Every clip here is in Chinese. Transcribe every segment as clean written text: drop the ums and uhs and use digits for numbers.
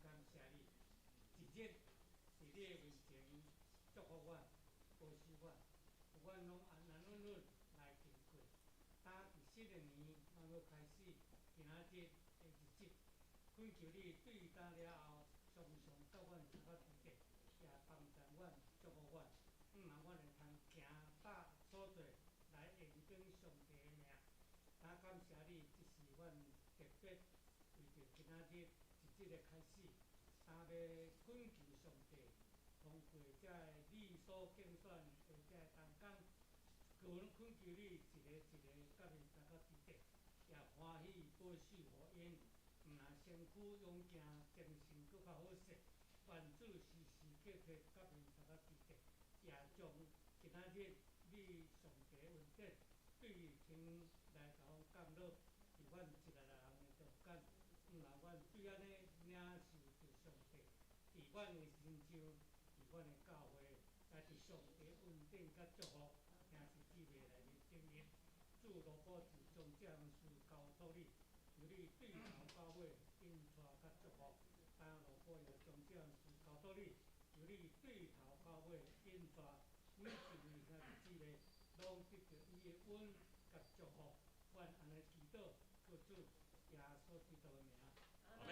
感谢你，一日伫你的面前祝福我、保守我，阮拢安安稳稳来经过。当伫新的年还要开始，今仔日的日子，恳求你对答了后，常常甲阮相甲伫地，也帮助阮、祝福阮，让阮会通行百所做来延长上帝的名。当感谢你，这是阮特别为着今仔日一日的开始，当要恳求上帝，通过这你所竞选的这同工，恳求你一个一个甲面相甲伫地，也欢喜保守互因，毋但身躯勇健，精神搁较好势，万事时时刻刻甲面相甲伫地，也将今仔日你上帝恩典对天来甲阮降落，伫阮一个人的中间，毋但阮对安尼领受着上帝，伫阮的心上，伫阮的教会，也伫上帝恩典甲祝福，兄弟姊妹内面经营。主罗保就将这项事交托你，求你对头到尾引带甲祝福。当罗保又将这项事交托你，求你对头到尾引带每一位兄弟姊妹，拢得到伊的恩甲祝福。阮安尼祈祷，靠主耶稣基督的名。阿门。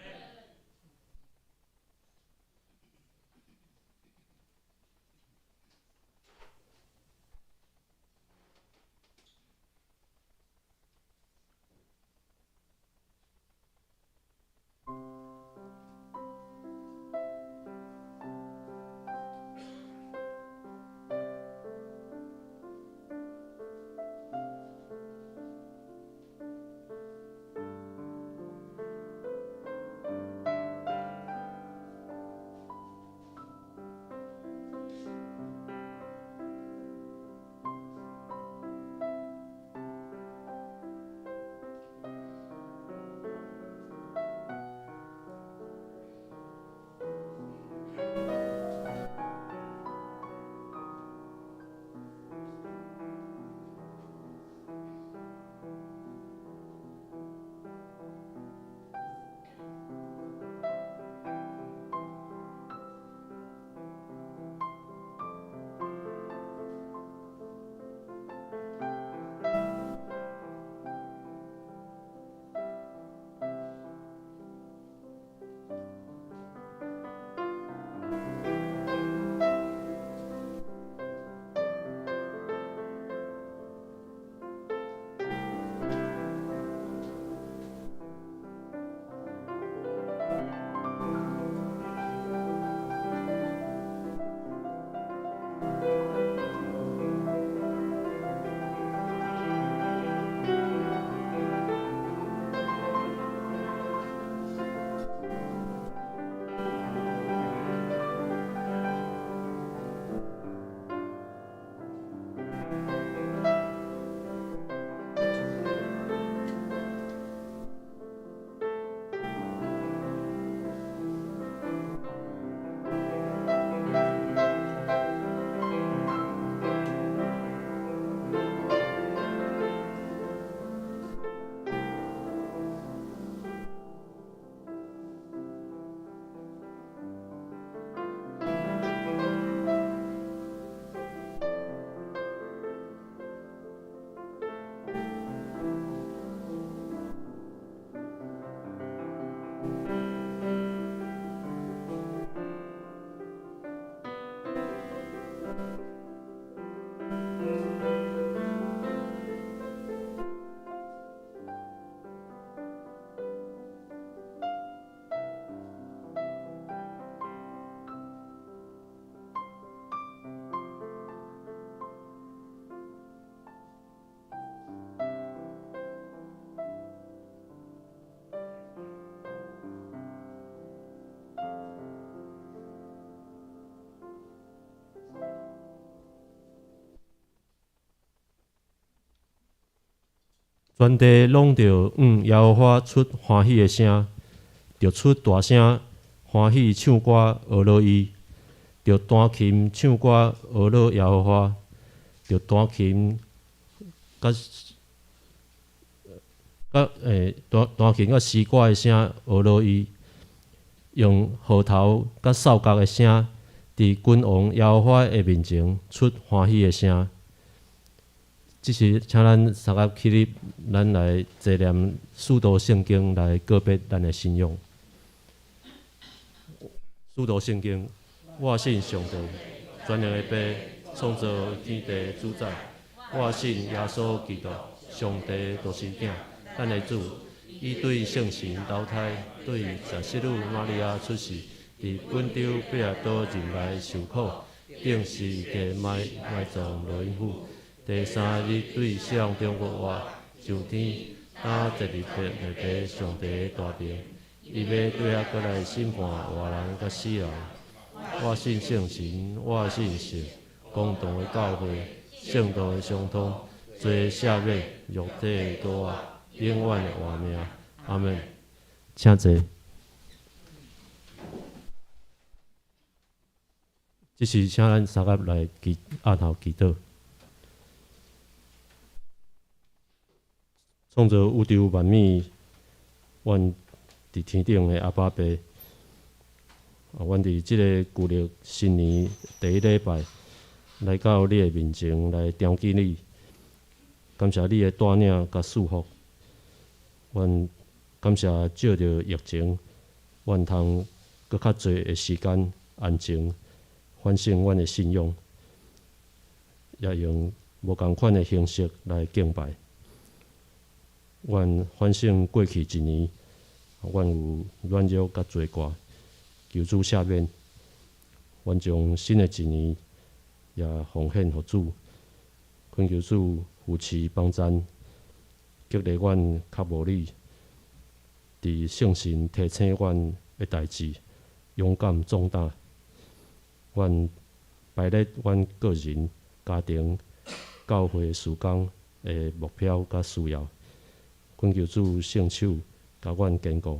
全地拢着耶和华出欢喜的声，着出大声欢喜唱歌学乐伊，着弹琴唱歌学乐耶和华，着弹琴弹琴诗歌的声学乐伊，用号头甲哨角的声，伫君王耶和华的面前出欢喜的声。即是请咱三个起立，咱来坐念使徒圣经来告别咱的信仰。使徒圣经，我信上帝，全能的父，创造天地主宰。我信耶稣基督，上帝独生囝，咱的主。伊对圣神投胎，对十七女玛利亚出世，伫本州比拉多任内受苦，定时地埋葬罗因府。第三日对死人中国活，上天打第二日来爬上帝的大病，伊要对遐过来审判活人甲死人。我信圣神，我信神，公道的教会，圣道的相通，罪赦免，肉体的多啊，永远的活命。阿门。请坐。这是请咱三个来按头祈祷。创造宇宙万物，阮伫天顶的阿爸爸，阮伫即个旧历新年第一礼拜，来到你的面前来惦记你，感谢你的带领甲祝福。阮感谢借着疫情，阮通搁较侪的时间安静反省阮的信仰，也用无共款的形式来敬拜。阮反省过去一年，阮有软弱甲罪过，求主赦免。阮将新的一年也奉献予主，恳求主扶持帮赞，激励阮较无力，伫圣神提醒阮的代志，勇敢壮大。阮摆列阮个人、家庭、教会事工的目标甲需要。恳求主圣手甲阮坚固，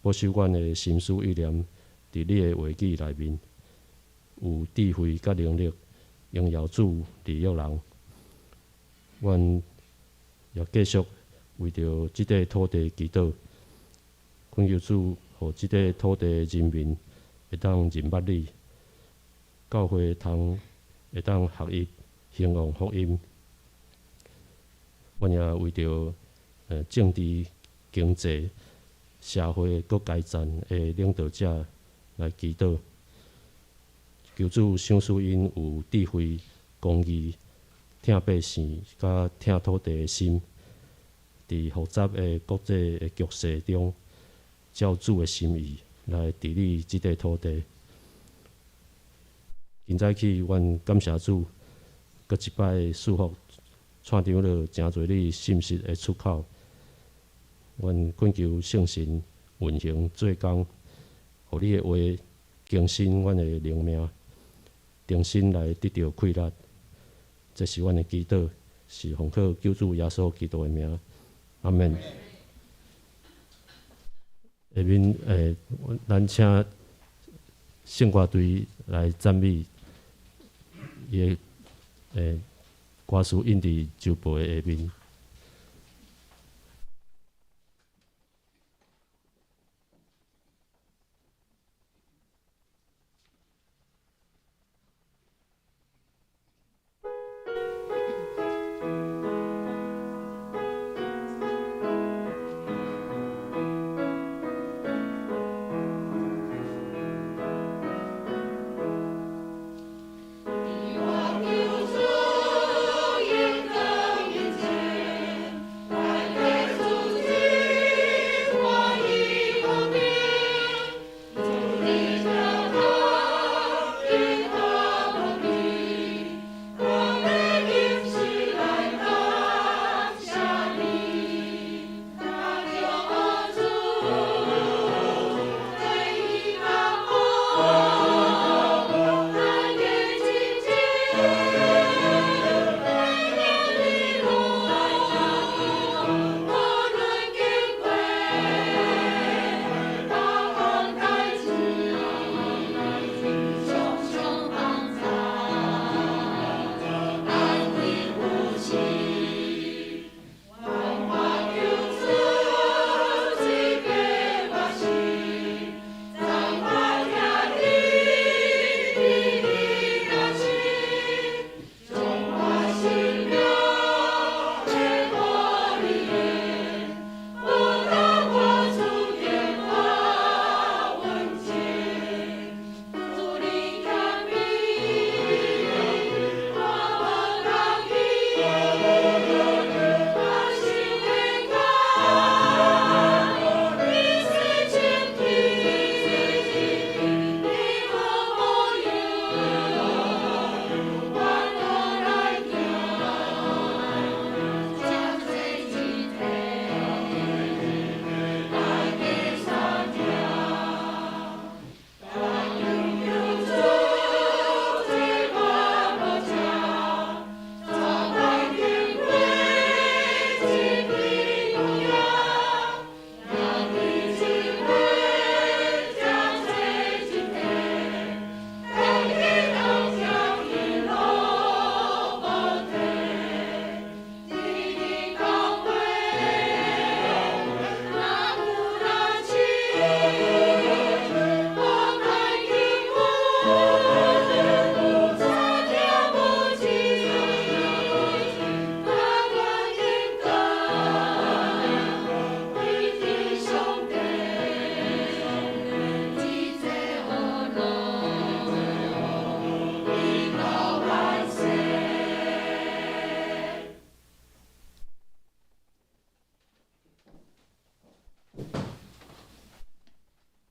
保守阮的心思意念伫你的话语内面，有智慧甲能力，荣耀主利益人。阮也继续为着即块土地祈祷，恳求主，互即块土地的人民会当认捌你，教会通会当合一兴旺福音。阮也为着政治、经济、社会各阶层的领导者来祈祷，求主赏赐因有智慧、公义、疼百姓、甲疼土地的心，伫复杂的国际的局势中，照主的心意来治理即块土地。今早起，阮感谢主，搁一摆祝福串场了诚侪你信息的出口。阮恳求圣神运行做工，互你的话更新阮的灵命，重新来得到快乐。这是阮的祈祷，是奉靠救主耶稣基督的名。阿门。下面咱请圣歌队来赞美伊的歌词印伫周报的下面。你我救主应当面前。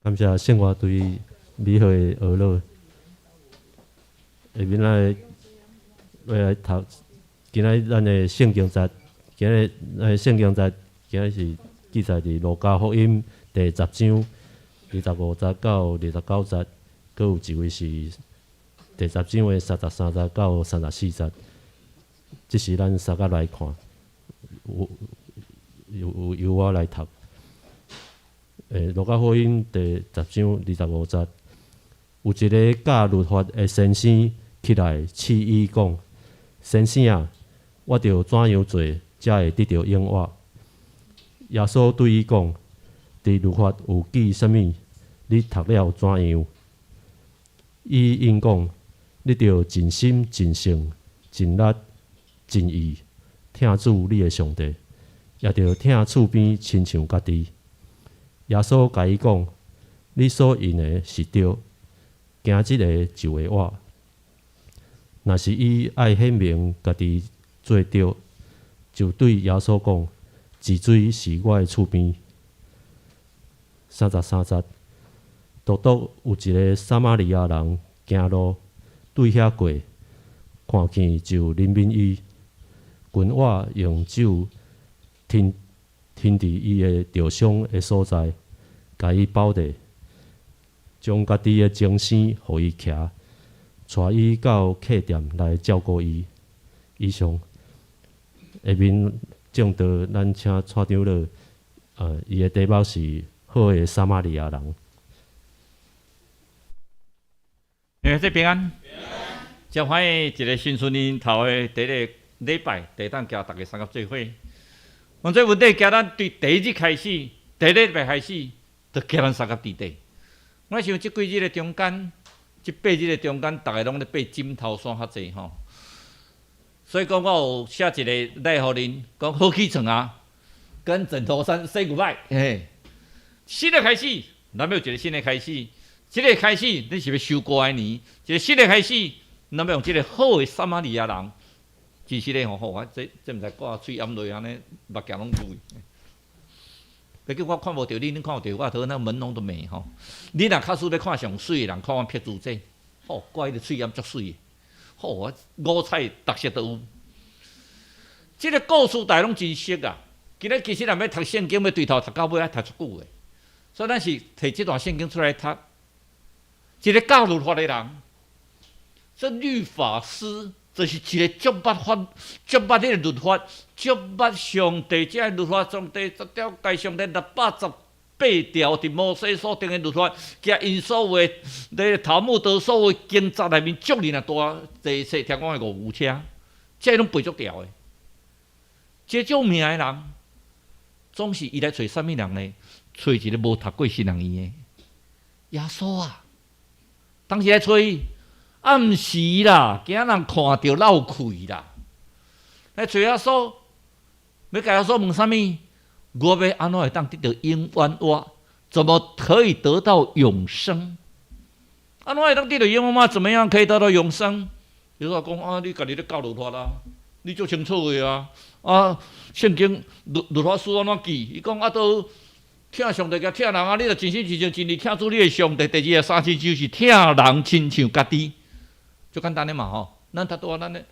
感谢圣歌队美好的娱乐。下面来读，今仔咱的圣经节，今日咱的圣经节，今日是记载伫路加福音第10章25节到29节，佮有一位是第10章的33节到34节。这是咱三个来看，由我来读。路加福音第10章25节，有一个教律法的先生起来试伊讲：“先生啊，我着怎样做，才会得到永活？”耶稣对伊讲：“伫律法有记啥物？你读了怎样？”伊应讲：“你着尽心、尽性、尽力、尽意，听主你的上帝，也着听厝边亲像家己。”耶稣甲伊讲：“你所应的是对，行即个就会活。若是伊爱显明家己做对，就对耶稣讲：治水是我的厝边。33节，独独有一个撒玛利亚人行路对遐过，看见就怜悯伊，君我用手停伫伊的受伤的所在，甲伊包地，将家己的精神互伊徛，带伊到客店来照顾伊。以上，下面正道咱请蔡长老，伊的题目是好的撒玛利亚人。这平安，真欢喜一个新春年头的第一个礼拜，第当交大家三个聚会。on这问题，叫咱对第一日开始，第一礼拜开始，就叫咱三个伫地。我想即几日的中间，即8日的中间，大家拢咧爬枕头山较济吼。所以讲，我有写一个赖互恁，讲好起床啊，跟枕头山 say goodbye。嘿，新的开始，咱要一个新的开始。即个开始，你是要收过来年；一个新的开始，咱要用即个好的撒玛利亚人。其实咧，吼，这毋知挂喙掩落安尼，目镜拢蛀。别叫我看无着你，恁看有着我，头那门拢都歪吼。你若较输要看上水的人，看我撇珠这，吼，怪你喙掩足水的，吼，五彩特色都有。即个故事大拢真熟啊！今日其实若要读圣经，要对头读到尾，爱读足久的。所以咱是摕即段圣经出来读。一个教律法的人，这律法师就是一个足捌迄个律法，足捌上帝这个律法，上帝10条该上帝618条伫摩西所定的律法，加因所有的头目都所有经章内面足尔大济册，听讲的5车，这拢背足条的。这种命的人，总是伊来找啥物人呢？找一个无读过新人院的耶稣啊！当时来找伊，暗时啦，惊人看到闹气啦。来找耶稣，要甲耶稣问啥物？我要安怎会当得到永远活？怎么可以得到永生？安怎会当得到永远活？怎么样可以得到永生？耶稣讲啊，你家己咧教律法啦，你足清楚的啊。啊，圣经律法书安怎记？伊讲啊，都。听上帝甲听人啊，你著真心真性真意听主你的上帝。第二个3次就是听人亲像家己，就简单的嘛吼。咱拄多咱咧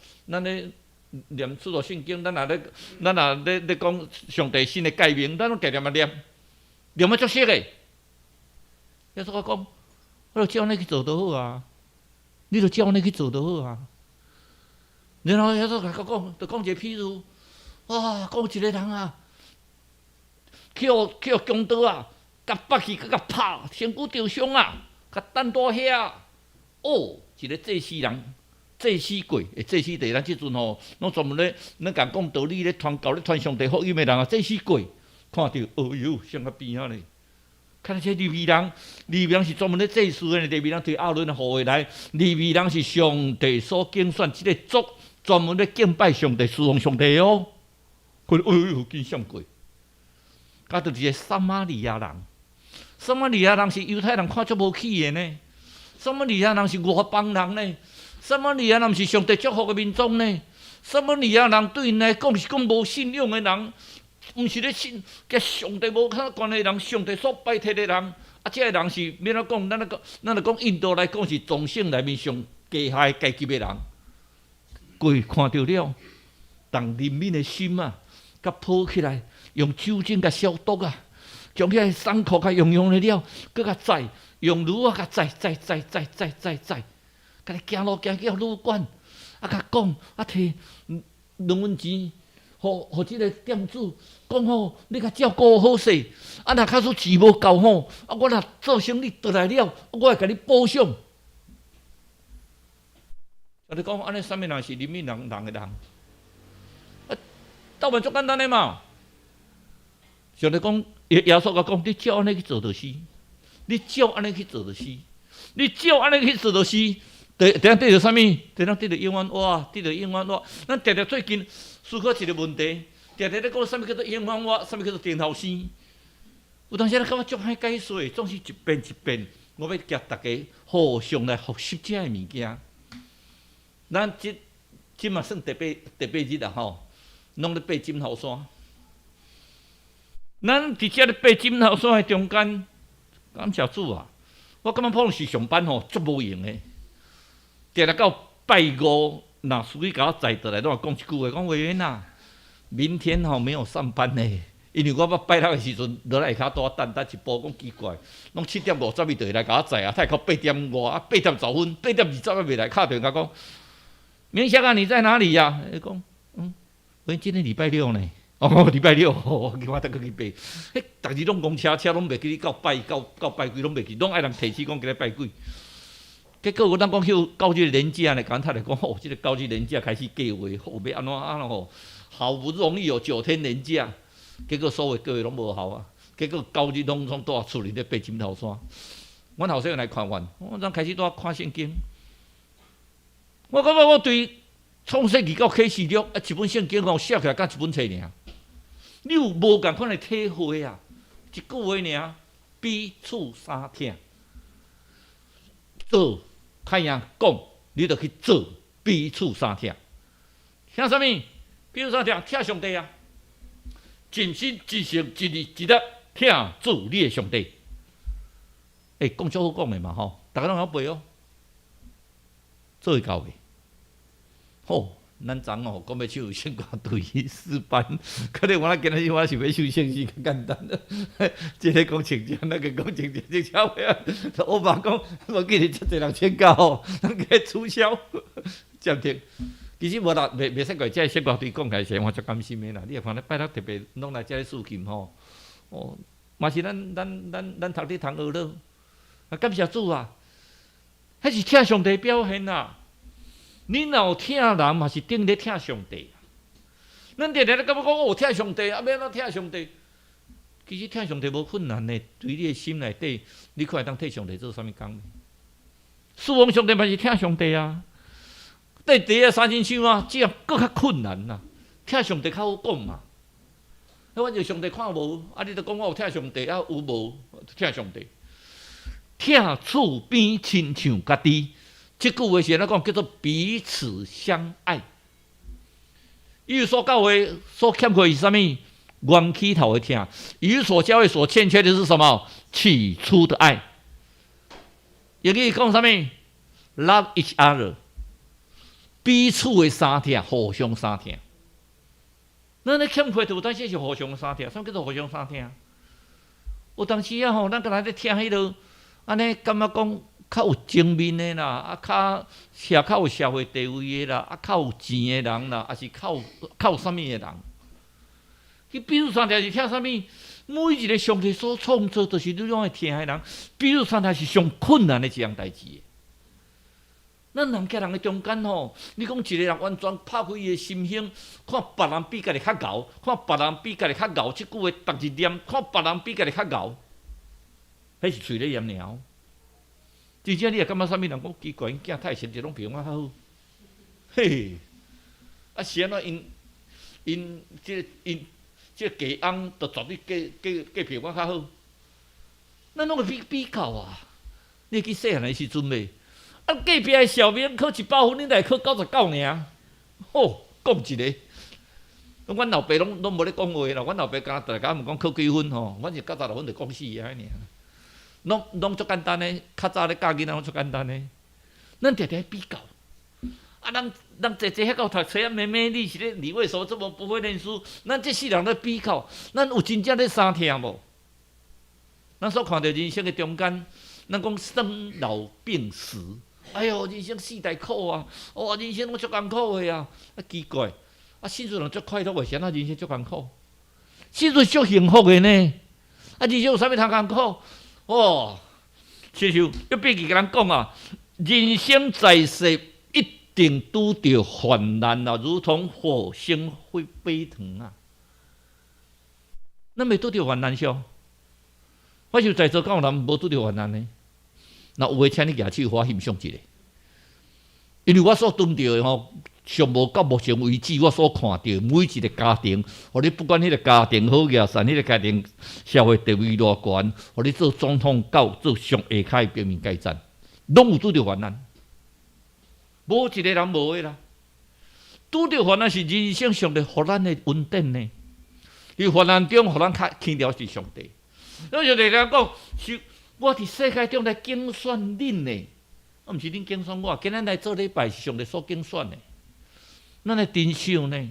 念出了圣经，咱若咧讲上帝新的诫命，咱拢常常啊念啊足熟的。耶稣讲，我著照你去做就好啊，你著照你去做就好啊。然后耶稣甲讲，著讲一个譬如，哇，讲一个人啊。去互强盗啊，甲拔去，甲拍，身躯受伤啊，甲等大遐。哦，一个祭司人，祭司过，祭司地咱即阵吼，拢专门咧讲道理咧传教咧传上帝福音的人啊，祭司过，看到，哦哟，上个边啊咧。看这利未人是专门咧祭祀的，利未人对亚伦后下来，利未人是上帝所拣选即个族，专门咧敬拜上帝、侍奉上帝哦。看，哦哟，见上过。甲就是一个撒玛利亚人，撒玛利亚人是犹太人看足无起的呢。撒玛利亚人是外邦人呢。撒玛利亚人是上帝祝福的民众呢。撒玛利亚人对因来讲是讲无信仰的人，毋是咧信，甲上帝无较关系的人，上帝所拜托的人，啊，这个人是免怎讲，咱讲印度来讲是众生内面上低下阶级的人，鬼看到了，当人民的心啊，甲抱起来，用酒精甲消毒啊，将遐伤口甲用的了，搁甲宰，用炉啊甲宰，甲你行路行到旅馆，啊甲讲，啊摕2文钱。互即个店主讲吼，你甲照顾好势，啊，若假使钱无够吼，啊，我若做生意倒来了，我会甲你补偿。啊，你讲安尼，啥物人是人民人的人？啊，道理足简单的嘛。上帝讲，耶稣甲讲，你照安尼去做就死，你照安尼去做就死，你照安尼去做就死。第一得着啥物？第一得着永远活，得着永远活。咱常常最近思考一个问题，常常咧讲啥物叫做永远活，啥物叫做顶头生。有当时咱感觉足歹解说，总是一遍一遍。我要叫大家互相来学习这个物件。咱即嘛算第八日啦吼，拢咧爬枕头山。咱伫遮咧爬枕头山的中间，感谢主啊！我感觉普通时上班吼足无用的。定来到拜五，若司机甲我载倒来，拢讲一句话，讲委员啊，明天吼没有上班呢，因为我要拜六的时阵落来下骹等一步，讲奇怪，拢7:50就会来甲我载啊，太靠8:外啊，8:10分，8:20还未来，敲电话讲，明霞啊，你在哪里呀？伊讲，喂，今天礼拜六呢。哦，礼拜六，我得去拜。迄，逐日拢公车拢袂记你到拜几，拢袂记，拢爱人提醒讲今日拜几。结果有咱讲迄到即个年假呢，讲他来讲，即个到即年假开始计划，要安怎吼，好不容易有9天年假，结果所有各位拢无效啊。结果到日拢住伫厝里咧爬枕头山。阮后生人来看阮，我咱开始在看圣经。我感觉我对创世纪到启示录一本圣经吼写起来，甲一本册尔。你有无共款的体会啊？一句话尔，彼此相听，做。看样讲，你着去做，彼此相听。听啥物？彼此相听，听上帝啊！尽心尽性尽力尽力听主你的上帝。讲足好讲的嘛吼，大家拢晓背哦。做会到未？吼，咱昨讲要唱圣歌队4班，可能我今仔日我是要唱圣诗，较简单。即个讲情节，那个讲情节，这小伙啊，我爸讲，无记得遮济人请假吼，咱给取消，暂停。其实无啦，袂使怪这圣歌队讲起来时，我足甘心的啦。你也看咧拜六特别拢来遮咧肃琴吼，嘛是咱读咧通学了，啊感谢主啊，迄是听上帝表现啊。你若有听人，嘛是等咧听上帝。咱常常咧感觉讲，听上帝，啊，要怎听上帝？其实听上帝无困难的，对你的心内底，你可会当替上帝做啥物工？侍奉上帝嘛是听上帝啊。对第一三真相啊，这样更较困难啦。听上帝较好讲嘛。我就上帝看无，啊，你著讲我有听上帝，啊有无听上帝？听厝边亲像家己。这句话是安怎讲？叫做彼此相爱。伊所教的、所欠缺是啥物？冤起头的听。与所教会所欠缺的是什么？起初的爱。英语讲啥物 ？Love each other。彼此的相听，互相相听。咱咧欠缺，有当时是互相相听。啥叫做互相相听？有当时啊吼，咱个来咧听迄落，安尼感觉讲。较有精面的啦，啊，较有社会地位的啦，啊，较有钱的人啦，啊是较有啥物的人？去比如上台是听啥物？每一个上帝所创造，就是你拢会听的人。比如上台是上困难的一样代志。咱人甲人的中间吼，你讲一个人完全拍开伊的心胸，看别人比家己较牛，看别人比家己较牛，即句话逐日念，看别人比家己较牛，迄是嘴咧炎鸟。真正你也感觉啥物人讲奇怪，因囝太贤，就拢比我较好。嘿，啊是安怎因这家翁就绝对比我较好。咱拢会比较啊！你去细汉的时阵袂，啊隔壁的小明考100分，你来考99尔。吼，讲一个，阮老爸拢无咧讲话啦，阮老爸敢大家问讲考几分吼，阮是96分就讲死啊尔。拢足简单诶，较早咧教囡仔拢足简单诶。咱常常比较，啊，人坐遐到读册啊，妹妹你是咧，你为什么这么不会念书？咱这世人咧比较，咱有真正咧相听无？咱所看到人生诶中间，咱讲生老病死，哎哟，人生四大苦啊！哦，人生拢足艰苦诶啊！啊，奇怪，啊，时阵人足快乐诶，谁啊人生足艰苦？时阵足幸福诶呢？啊，人生有啥物通艰苦？哦，亲像要必须甲人讲啊，人生在世一定拄着患难啊，如同火星飞腾啊。咱未拄着患难上，我想在座敢有人无拄着患难呢？那有诶，请你举手，我欣赏一下。因为我所拄着诶吼，上无到目前为止，我所看到每一个家庭，互你不管迄个家庭好野善，迄个家庭社会地位偌悬，互你做总统到做上下骹诶革命家战，拢有拄着患难。无一个人无诶啦。拄着患难是人生上帝互咱诶恩典呢。伫患难中，互咱较轻了是上帝。所以就人讲，是我伫世界中来竞选恁呢，我毋是恁竞选我，今日来做礼拜是上帝所竞选的。咱来珍惜呢，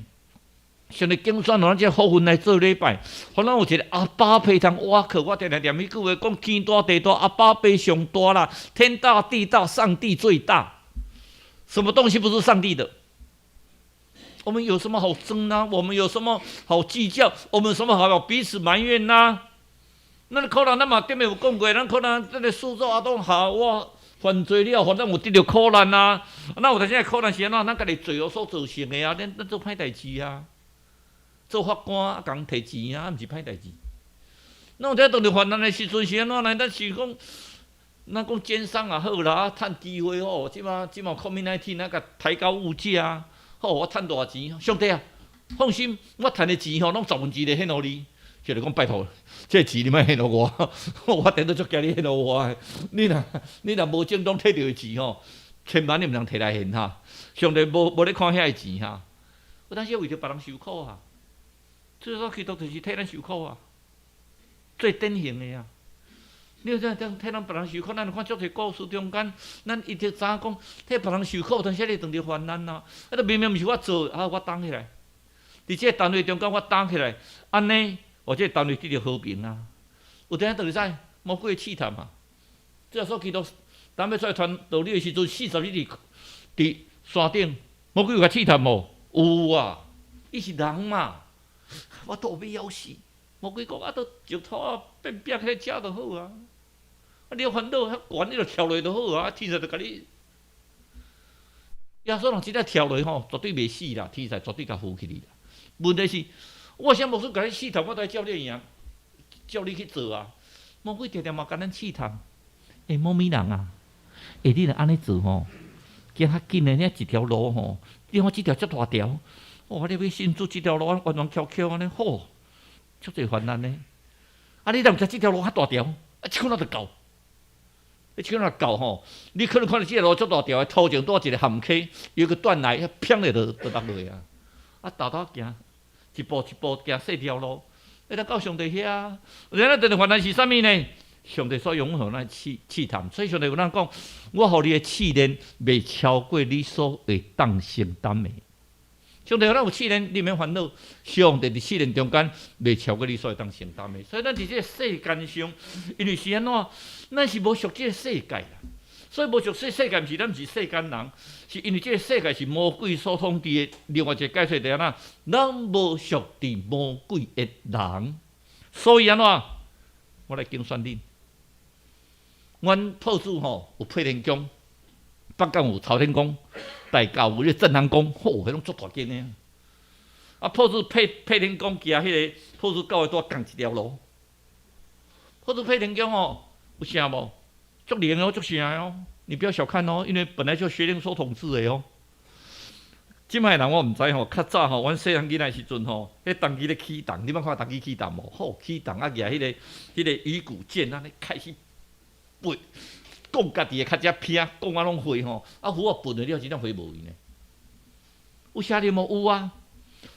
上帝竞选咱这福分来做礼拜，互咱有一个阿爸配通瓦靠。我常常念迄句话，讲天大地大，阿爸配上大啦，天大地大，上帝最大。什么东西不是上帝的？我们有什么好争呢？我们有什么好计较？我们有什么好彼此埋怨呢？咱可能咱嘛顶面有讲过，咱可能这个苏州阿东下我。犯罪了，互咱有得着苦难啊！那有阵时苦难是安怎？咱家己罪恶所造成的啊！咱做歹代志啊，做法官啊，共摕钱啊，毋是歹代志。那有阵当着患难的时阵是安怎呢？咱是讲，咱讲奸商也好啦，趁机会哦。即马 COVID-19 那个抬高物价啊，好，我趁大钱，上帝啊，放心，我趁的钱吼，拢1/10的献互你。就是讲拜托，这钱你莫献互我，我顶多足惊你献互我。你若无正当摕到的钱吼，千万你毋通摕来献哈。上帝无咧看遐个钱哈。有当时为着别人受苦啊，最早基督就是替咱受苦啊，最典型的啊。你有怎替咱别人受苦？咱看足侪故事中间，咱一直知影讲替别人受苦，但是你当着患难啊，啊，明明毋是我做啊，我担起来。伫这个单位中间，我担起来，安尼。我这单位得到和平啊！有阵当然知魔鬼试探嘛。这所基督咱要出来传道理的时阵，40日伫山顶，魔鬼有甲试探无？有啊！伊是人嘛，我都要咬死。魔鬼讲啊，都石头啊变变起来食就好啊！啊，你烦恼遐悬，你就跳落就好啊！天煞就甲你。耶稣人真正跳落吼，绝对袂死啦！天煞绝对甲扶起你啦。问题是。我啥魔术甲你试探，我都叫你赢，叫你去做啊！魔鬼常常嘛甲咱试探，魔米人啊，你若安尼做吼，行较紧诶，遐一条路吼，你看这条遮大条，哇！你要信主这条路弯弯曲曲安尼，好，足侪烦难呢。啊，你若毋知这条路较大条，啊，一看就到。你手若到吼，你可能看到这条路足大条，头前带一个陷溪，有个断崖，砰咧就落去啊！啊，倒行。一步一步行细条路，你到上帝遐。然后，但是烦难是啥物呢？上帝所用互咱试探，所以上帝有咱讲，我互你的试炼未超过你所会当承担的。上帝互咱有试炼，你免烦恼。上帝伫试炼中间未超过你所会当承担的。所以咱伫这个世间上，因为是安怎，咱是无属这个世界啦。所以无属世界，毋是咱毋是世间人，是因为这个世界是魔鬼所统治的。另外一个解释就是安怎，咱无属伫魔鬼的人，所以安怎，我来竞选恁。阮破主吼有配天宫，北港有朝天宫，大教有正南宫，迄拢足大间的。啊，破主配天宫行迄个破主教会多共一条路。破主配天宫吼有啥无？足灵哦，足声哦，你不要小看哦，因为本来就学龄所统治的哦。即摆人我毋知吼，较早吼，阮细汉囡仔时阵吼，迄当机咧起动，你捌看当机起动无？好起动啊，举迄个鱼骨剑安尼开始背，讲家己的较只偏，讲啊拢会吼，啊胡啊笨的了，真正会无用呢。有啥哩无？有啊，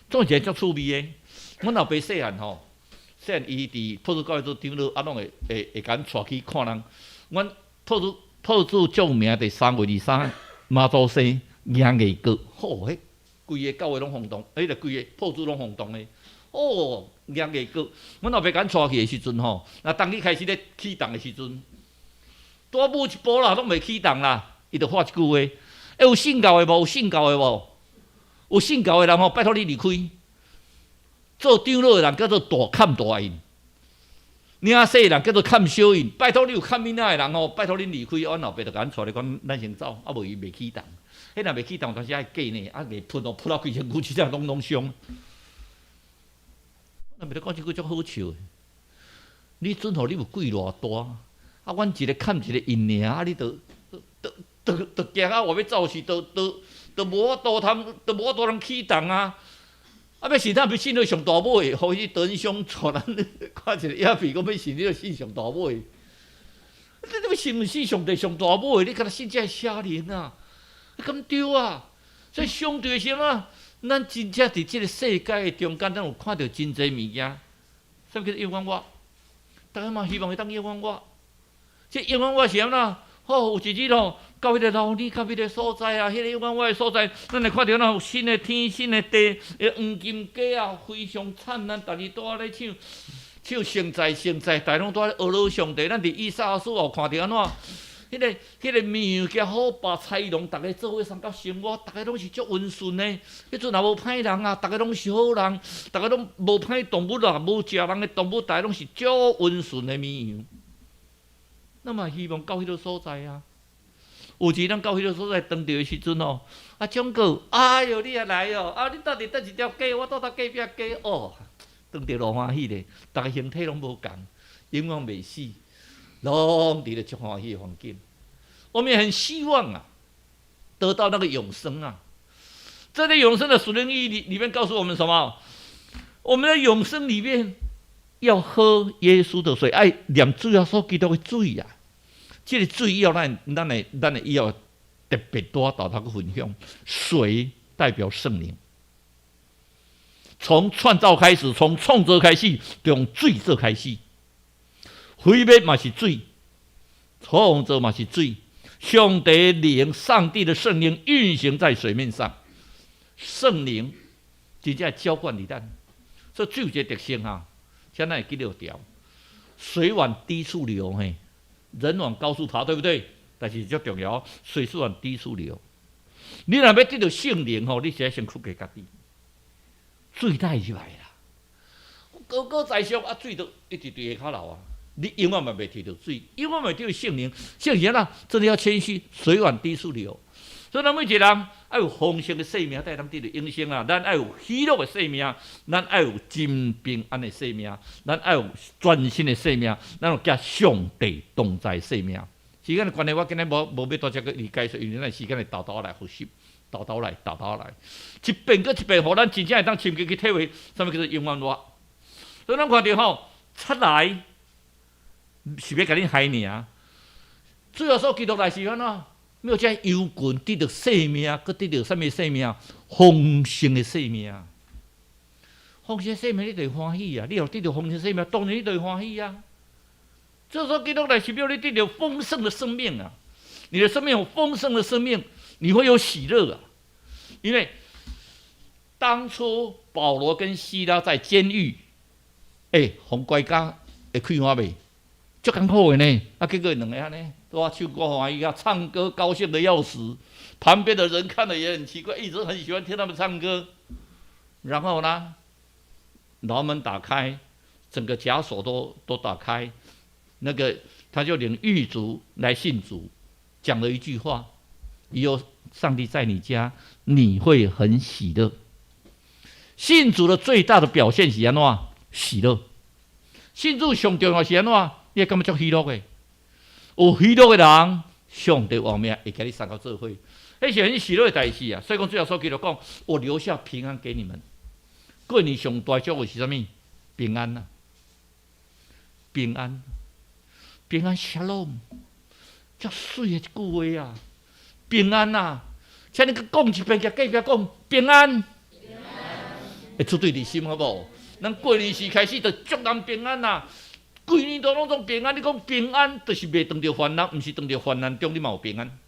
总是足趣味的。阮老爸细汉吼，细汉伊伫破子教会做长老，拢会甲阮带去看人。阮破子著名伫3月23妈祖生迎月过，吼，迄规个教会拢轰动，迄个规个破子拢轰动的。哦，迎月过，阮老爸甲阮带去的时阵吼，那当日开始咧启动的时阵，大舞一步啦，拢袂启动啦，伊就发一句话：有信教的无？有信教的无？有信教的人吼，拜托你离开。做长老的人叫做大坎大印，领洗的人叫做坎小印。拜托你有坎囡仔的人吼，拜托恁离开。阮老爸就甲阮带咧讲，咱先走，无伊袂启动。迄若袂启动，但是爱假呢，袂喷哦，喷到规身躯，真正拢伤。咱袂得讲即句足好笑的。你准互你有鬼偌大？阮一个坎一个印尔，你都惊啊！我要走时，都无法度通启动啊！要信咱要信到上大尾，互伊等上带咱看一个影片，讲要信你就信上大尾。你要信毋信上帝上大尾？你敢若信这邪灵啊？你敢对啊？所以上帝时啊，咱真正伫即个世界的中间，咱有看到真侪物件。什么叫做永远我？大家嘛希望会当永远我。这永远我是安怎？吼，有一日吼，到迄个老李到迄个所在啊，迄个永远我的所在，咱会看到那有新的天、新的地，黄金鸡啊，非常灿烂，逐日都咧唱圣哉圣哉，大家拢都咧阿罗上帝。咱伫以撒书后看到安怎？迄个庙加好把菜农，逐个做伙参加生活，逐个拢是足温顺的。迄阵也无歹人啊，逐个拢是好人，逐个拢无歹动物啊，无食人的动物，逐个拢是足温顺的绵羊。咱嘛希望到迄个所在啊。有时咱到迄个所在当着的时阵哦，蒋哥，哎哟，你也来哦，你到底倒一条鸡？我倒隔壁鸡哦，当着老欢喜咧，逐个形体拢无共，永远袂死，拢伫咧足欢喜的环境。我们也很希望啊，得到那个永生啊。这个永生的属灵意义里面告诉我们什么？我们的永生里面要喝耶稣的水，爱念主耶稣基督的水啊。这个水以后，咱的以后特别多到他个分享。水代表圣灵，从创造开始，从创造开始，就用水做开始。毁灭嘛是水，创造嘛是水。上帝灵，上帝的圣灵运行在水面上，圣灵真正浇灌你咱。所以水有一个特性哈，现在记6条：水往低处流，嘿。人往高处爬，对不对？但是最重要，水是往低处流。你若要得到圣灵吼，你先苦给家己，水带入来啦。高高在上啊，水都一直对下骹流啊。你永远嘛袂摕到水，永远袂得到圣灵。圣灵啊，真的要谦虚，水往低处流。所以咱每一个人要有丰盛的生命，才会当得到永生啊！咱要有喜乐的生命，咱要有真平安的生命，咱要有专心的生命，咱要甲上帝同在生命。时间的关系，我今日无要多这个理解说，因为咱时间会倒来复习，倒来，一遍搁一遍，互咱真正会当深刻去体会，什么叫做永远我。所以咱看到吼，出来是要甲恁害尔，最后所基督来是安怎？没有这幽魂得到生命，佮得到什么生命？丰盛的生命。丰盛的生命你就欢喜啊！你若得到丰盛的生命，当然你就欢喜啊。这时候基督来是要你得到丰盛的生命啊！你的生命有丰盛的生命，你会有喜乐啊！因为当初保罗跟希拉在监狱，红乖家会开花未？足艰苦的呢，结果两个安尼，哇，唱歌欢喜啊，唱歌高兴的要死。旁边的人看了也很奇怪，一直很喜欢听他们唱歌。然后呢，牢门打开，整个枷锁都打开，那个他就领狱卒来信主，讲了一句话：以后上帝在你家，你会很喜乐。信主的最大的表现是安怎？喜乐。信主上重要是安怎？你会感觉足喜乐的，有喜乐的人，上帝王命会甲你参加做伙，迄是很喜乐的代志啊。所以讲，最后所记就讲，我留下平安给你们。过年上大祝福是啥物？平安啊，平安，平安 shalom， 足水的一句话啊，平安啊！请你去讲一遍，甲隔壁讲平安。会出对你心好无？咱过年时开始就祝人平安啦，规年都拢总平安。你讲平安，就是袂当着患难，毋是当着患难中你嘛有平安。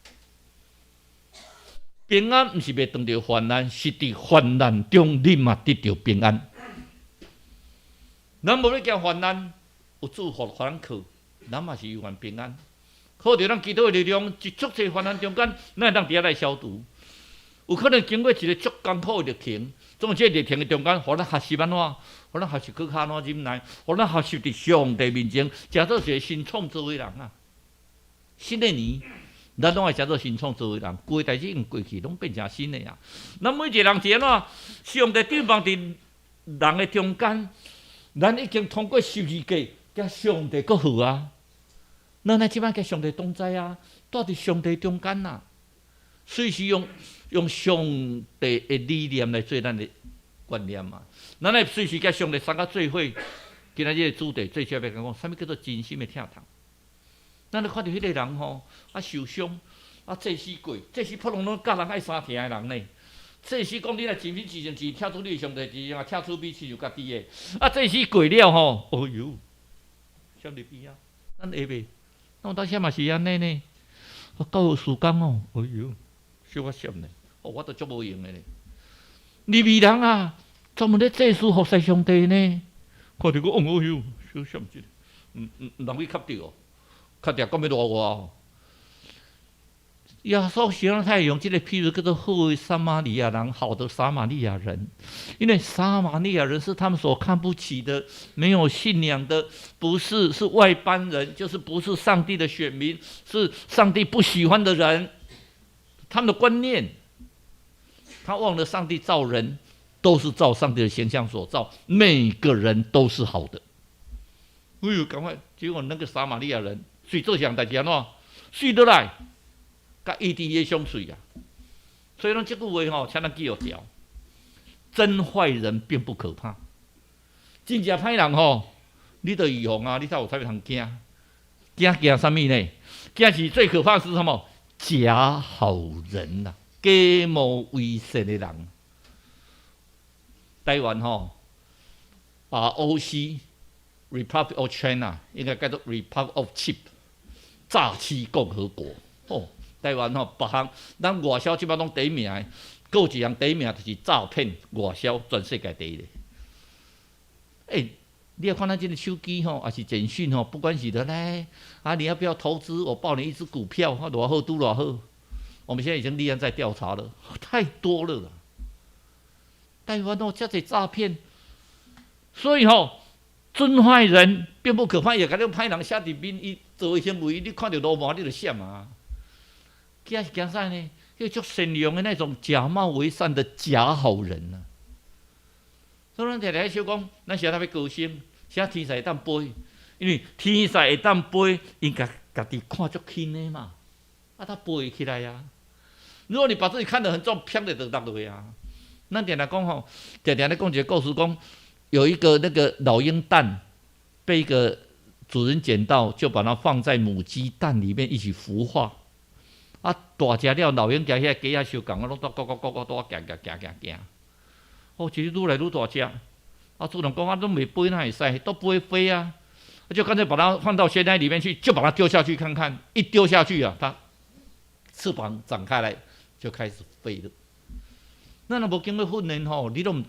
平安毋是袂当着患难，是伫患难中你嘛得着平安。咱无咧惊患难，有祝福互咱靠，咱嘛是有愿平安。靠着咱基督的力量，一足侪患难中间，咱会当伫遐来消除。有可能经过一个足艰苦的历程，总这历程的中间，互咱学习安怎，互咱学习去骹安怎忍耐，互咱学习伫上帝面前，食做一个新创造的人啊！新的年，咱拢爱食做新创造的人，旧的代志已经过去，拢变成新的啊！咱每一个人是安怎？上帝顶放伫人的中间，咱已经通过十字架，甲上帝搁好啊！咱即摆甲上帝同在啊，住伫上帝中间啊，随时用上帝的理念来做咱的观念嘛。咱来随时甲上帝三个做伙，今仔日的主题最主要要讲，啥物叫做真心的疼痛？咱咧看到迄个人吼，受伤，这死过，这死普通拢教人爱相疼的人呢。这死讲你来真心真诚真跳出你的上帝之前啊，跳出比亲像家己的。这死过了吼，哦哟，啥物边啊？咱下袂，咱到遐嘛是安尼呢。到时间哦，哎哟，小可闪呢。我都足无用的咧。利未人啊，专门咧祭祀服侍上帝呢。看到我，哦哟，小闪一个，人去磕着，磕着讲要偌我。耶稣形容他用这个譬如叫做好的撒玛利亚人，好的撒玛利亚人，因为撒玛利亚人是他们所看不起的，没有信仰的，不是外邦人，就是不是上帝的选民，是上帝不喜欢的人。他们的观念。他忘了上帝造人都是照上帝的形象所造，每个人都是好的。哎呦，赶快！结果那个撒玛利亚人谁做啥代志安怎？睡得来，甲异地也相睡啊。所以讲这句话吼，请咱记住条：真坏人并不可怕，真正歹人吼，你得预防啊！你才有啥物通惊？惊什么呢？惊是最可怕的是什么？假好人呐、假冒伪善的人。台湾吼，OC Republic of China 应该叫做 Republic of Cheap 诈欺共和国。台湾吼，别项咱外销即摆拢第一名的，还有一项第一名就是诈骗外销全世界第一的。你要看咱这个手机吼，还是简讯吼，不管是的嘞你要不要投资？我报你一只股票，偌好拄偌好。我们现在已经立案在调查了，太多了啦。台湾遮侪诈骗，所以真坏人并不可怕，也甲你歹人写伫面，伊做卫生为，你看到路盲你就闪啊。惊是惊啥呢？迄足善良的那种假冒为善的假好人啊。所以咱常常想讲，咱现在要高升，啥天才会当飞？因为天才会当飞，因家己看足轻的嘛，他飞起来呀。如果你把自己看得很重，飘得就落落啊。咱常常讲常常咧讲一个故事，讲有一个那个老鹰蛋被一个主人捡到，就把它放在母鸡蛋里面一起孵化。大只了，老鹰惊遐鸡仔受共，拢都咕咕咕咕都行。其实愈来愈大只。主人讲拢袂飞，哪会使？都不会飞啊！就干脆把它放到悬崖里面去，就把它丢下去看看。一丢下去啊，它翅膀展开来，就开始飞了。那无经过训练你都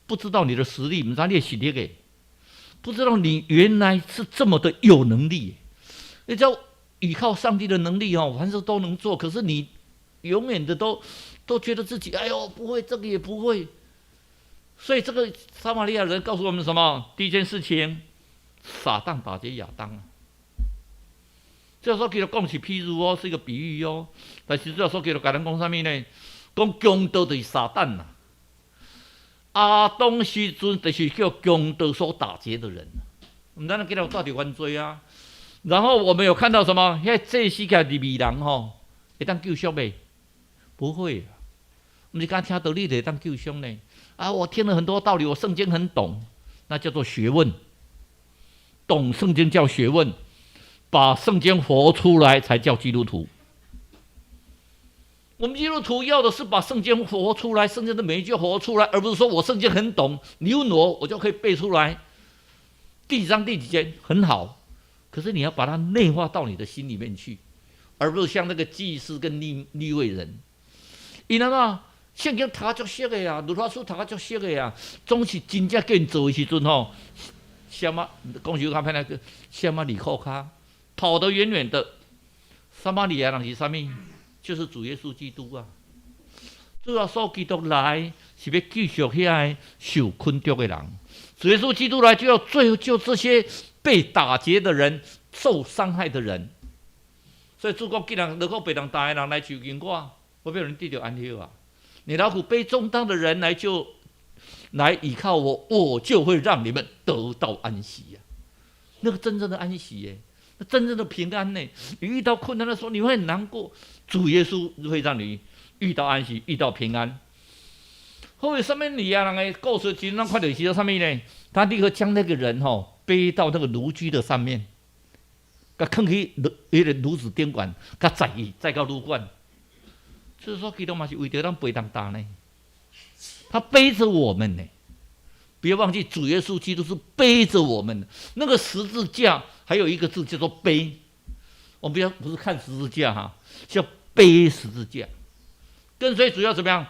不知道你的实力，唔知你的实力嘅，不知道你原来是这么的有能力。你知道依靠上帝的能力凡事都能做，可是你永远的都觉得自己哎呦不会，这个也不会。所以这个撒玛利亚人告诉我们什么？第一件事情，撒旦打击亚当啊。这时候给他讲是譬如是一个比喻但是这时候给他甲人讲啥物呢？讲强盗就是撒旦啊。亚当时阵就是叫强盗所打劫的人，我们当然给他到底犯罪啊。然后我们有看到什么？这世界利未人会当救赎没？不会啊，不是刚听道理就会当救赎呢。我听了很多道理，我圣经很懂，那叫做学问。懂圣经叫学问，把圣经活出来才叫基督徒。我们基督徒要的是把圣经活出来，圣经的每一句活出来，而不是说我圣经很懂，你问我就可以背出来。第几章第几节很好，可是你要把它内化到你的心里面去，而不是像那个祭司跟利未人，因为嘛，圣经读足熟的啊，律法书读足熟的啊，总是真正叫人做的时阵吼，什么讲句较歹那个，什么里扣卡，跑得远远的。撒玛利亚人是啥物？就是主耶稣基督啊！主耶稣基督来是要继续遐受困毒的人。主耶稣基督来就要最救这些被打劫的人、受伤害的人。所以主讲，既然如果被人打的人来求经我，我要人得到安息啊！你劳苦背重担的人来倚靠我，我就会让你们得到安息啊！那个真正的安息耶！真正的平安呢？你遇到困难的时候，你会很难过。主耶稣会让你遇到安息，遇到平安。后面撒玛利亚人的故事，其实咱看到是啥物呢？他立刻将那个人背到那个炉居的上面，甲放去那个炉子顶管，甲载到炉管。就是说，基督嘛是为着咱背当担呢，他背着我们呢。别忘记，主耶稣基督是背着我们的那个十字架，还有一个字叫做背。我们不是看十字架哈，叫背十字架。跟随主要怎么样？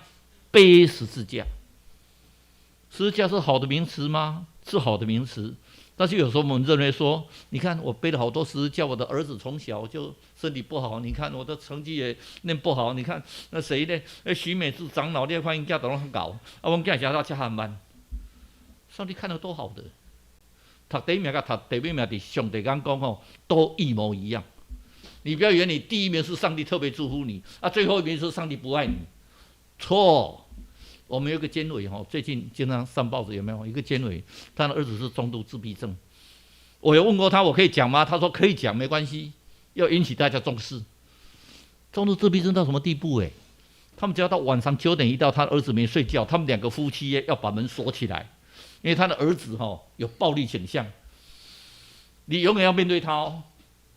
背十字架。十字架是好的名词吗？是好的名词。但是有时候我们认为说，你看我背了好多十字架，我的儿子从小就身体不好，你看我的成绩也念不好，你看那谁呢？那许美智长老，你看因家都拢搞，啊，我家家到吃汉班。上帝看得多好的，读第一名跟读第二名的上帝刚讲都一模一样。你不要以为你第一名是上帝特别祝福你，啊，最后一名是上帝不爱你，错。我们有个监委最近经常上报纸有没有？一个监委，他的儿子是中度自闭症。我有问过他，我可以讲吗？他说可以讲，没关系，要引起大家重视。中度自闭症到什么地步？他们只要到晚上9点一到，他的儿子没睡觉，他们2个夫妻要把门锁起来。因为他的儿子有暴力倾向，你永远要面对他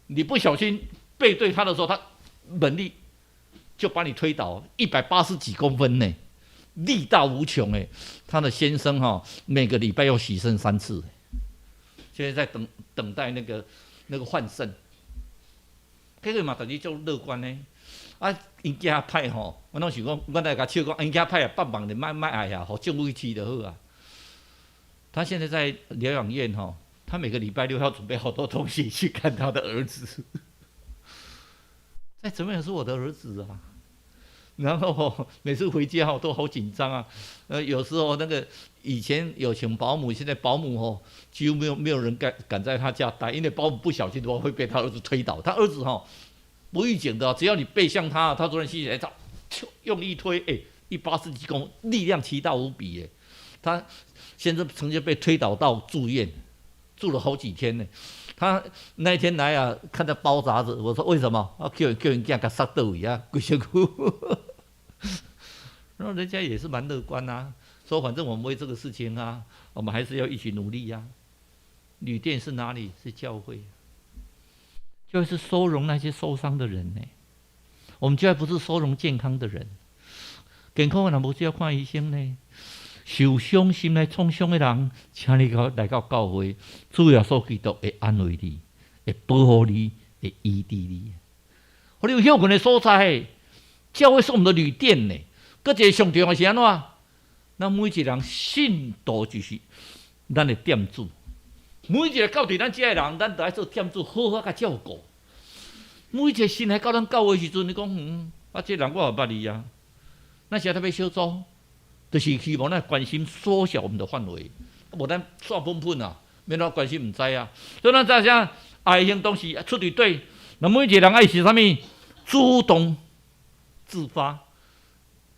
你不小心背对他的时候，他猛力就把你推倒，180几公分呢，力大无穷他的先生每个礼拜要洗肾3次，现在在等待那个换肾。这个嘛，大家就乐观呢。啊，因家歹我拢想讲，我来甲笑讲，因家歹帮忙的，卖爱呀，政府去就好啊。他现在在疗养院他每个礼拜6要准备好多东西去看他的儿子。再怎么也是我的儿子啊。然后每次回家都好紧张啊。有时候那个以前有请保姆，现在保姆几乎没有人敢在他家待，因为保姆不小心的话会被他儿子推倒。他儿子不预警的，只要你背向他，他突然心起来，他用力推，180几公，力量奇大无比他先生曾经被推倒到住院，住了好几天呢。他那一天来啊，看到包扎子，我说为什么？叫人家给杀到位啊，鬼辛苦。然后人家也是蛮乐观啊，说反正我们为这个事情啊，我们还是要一起努力啊。旅店是哪里？是教会，教会是收容那些受伤的人呢。我们教会不是收容健康的人，健康的人不是要看医生呢。受伤心来创伤的人，请你来到教会，主耶稣基督会安慰你，会保护你，会医治你。我哋有休困的所在，教会是我们的旅店呢。搁一个上重要是安怎？咱每一个人信徒就是咱的店主，每一个到伫咱遮的人，咱都爱做店主，好好甲照顾。每一个新来到咱教会的时阵，你讲这人我也捌你啊，那是特别小组。就是希望咱关心缩小我们的范围，无咱煞喷喷啊，免咱关心唔知啊。所以咱在啥爱行动是出对，那每一个人爱是啥物？主动自发。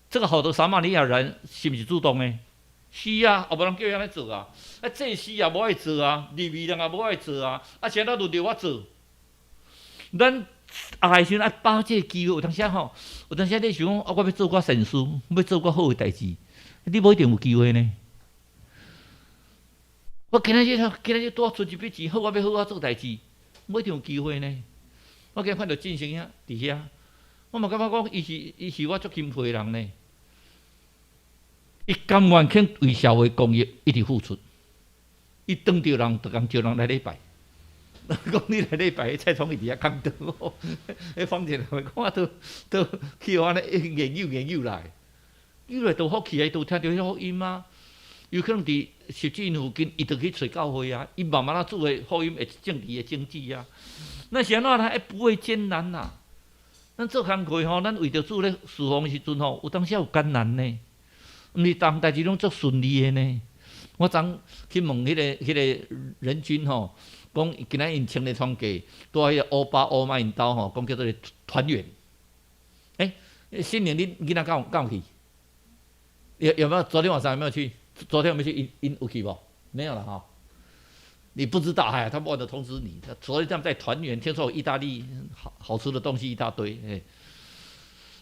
这个好的撒玛利亚人是不是主动的？是啊，也无人叫伊安尼做啊。祭司也无爱做啊，利未人也无爱做啊。现在轮到我做。咱爱时爱把这个机会，有当时有当时你想讲，我要做我善事，要做我好的代志。你无一定有机会呢。我今日多存一笔钱，好，我要好做代志，无一定有机会呢。我今日看到进行伫遐，我嘛感觉讲，伊是我足钦佩的人呢。伊甘愿肯为社会公益一直付出。伊当着人，就共叫人来礼拜。讲你来礼拜，蔡总伊伫遐讲倒，迄方正来看都去安尼研究来，研究来都好奇啊，都听到迄福音啊。有可能伫十字因附近，伊就去找教会啊，伊慢慢啊做诶福音诶政治诶经济啊。那是安怎啦？不畏艰难呐。咱做工课吼，咱为着主咧侍奉时阵吼，有当时有艰难呢，毋是当代志拢足顺利诶呢。我昨去问迄个人军吼，讲今仔因请咧创价，拄迄个欧巴欧妈因兜吼，讲叫做团圆。新年恁囡仔敢有去？有没有？昨天晚上有没有去？昨天有没有去？因有去无？没有了哈。你不知道哎，他们忘了通知你。昨天他们在团圆，听说有意大利好吃的东西一大堆。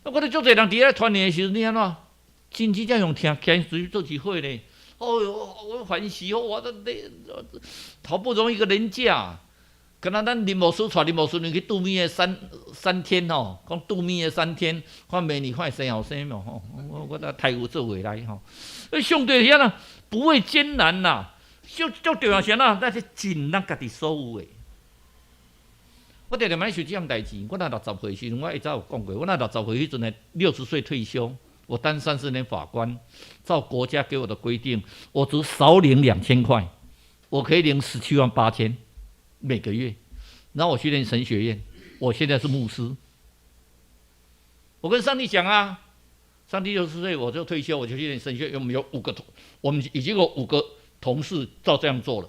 那我哋足侪人伫咧团圆的时候，你安怎？真正用听属做起会呢？哦哟，我欢喜哦！我好不容易一个年假，跟咱林某师带林某孙女去度蜜月三天吼，讲度蜜月3天，看美女看生后生嘛吼，我太有做回来吼。上帝遐呐，不畏艰难呐，最重要是呐，那是尽咱家己所有的。我常常买想这样代志，我那60岁时，我一早有讲过，我那60岁时阵呢，60岁退休。我当30年法官，照国家给我的规定，我只少领2000块，我可以领17万8千每个月。然后我去念神学院，我现在是牧师。我跟上帝讲啊，上帝60岁我就退休，我就去念神学院。我们已经有5个同事照这样做了，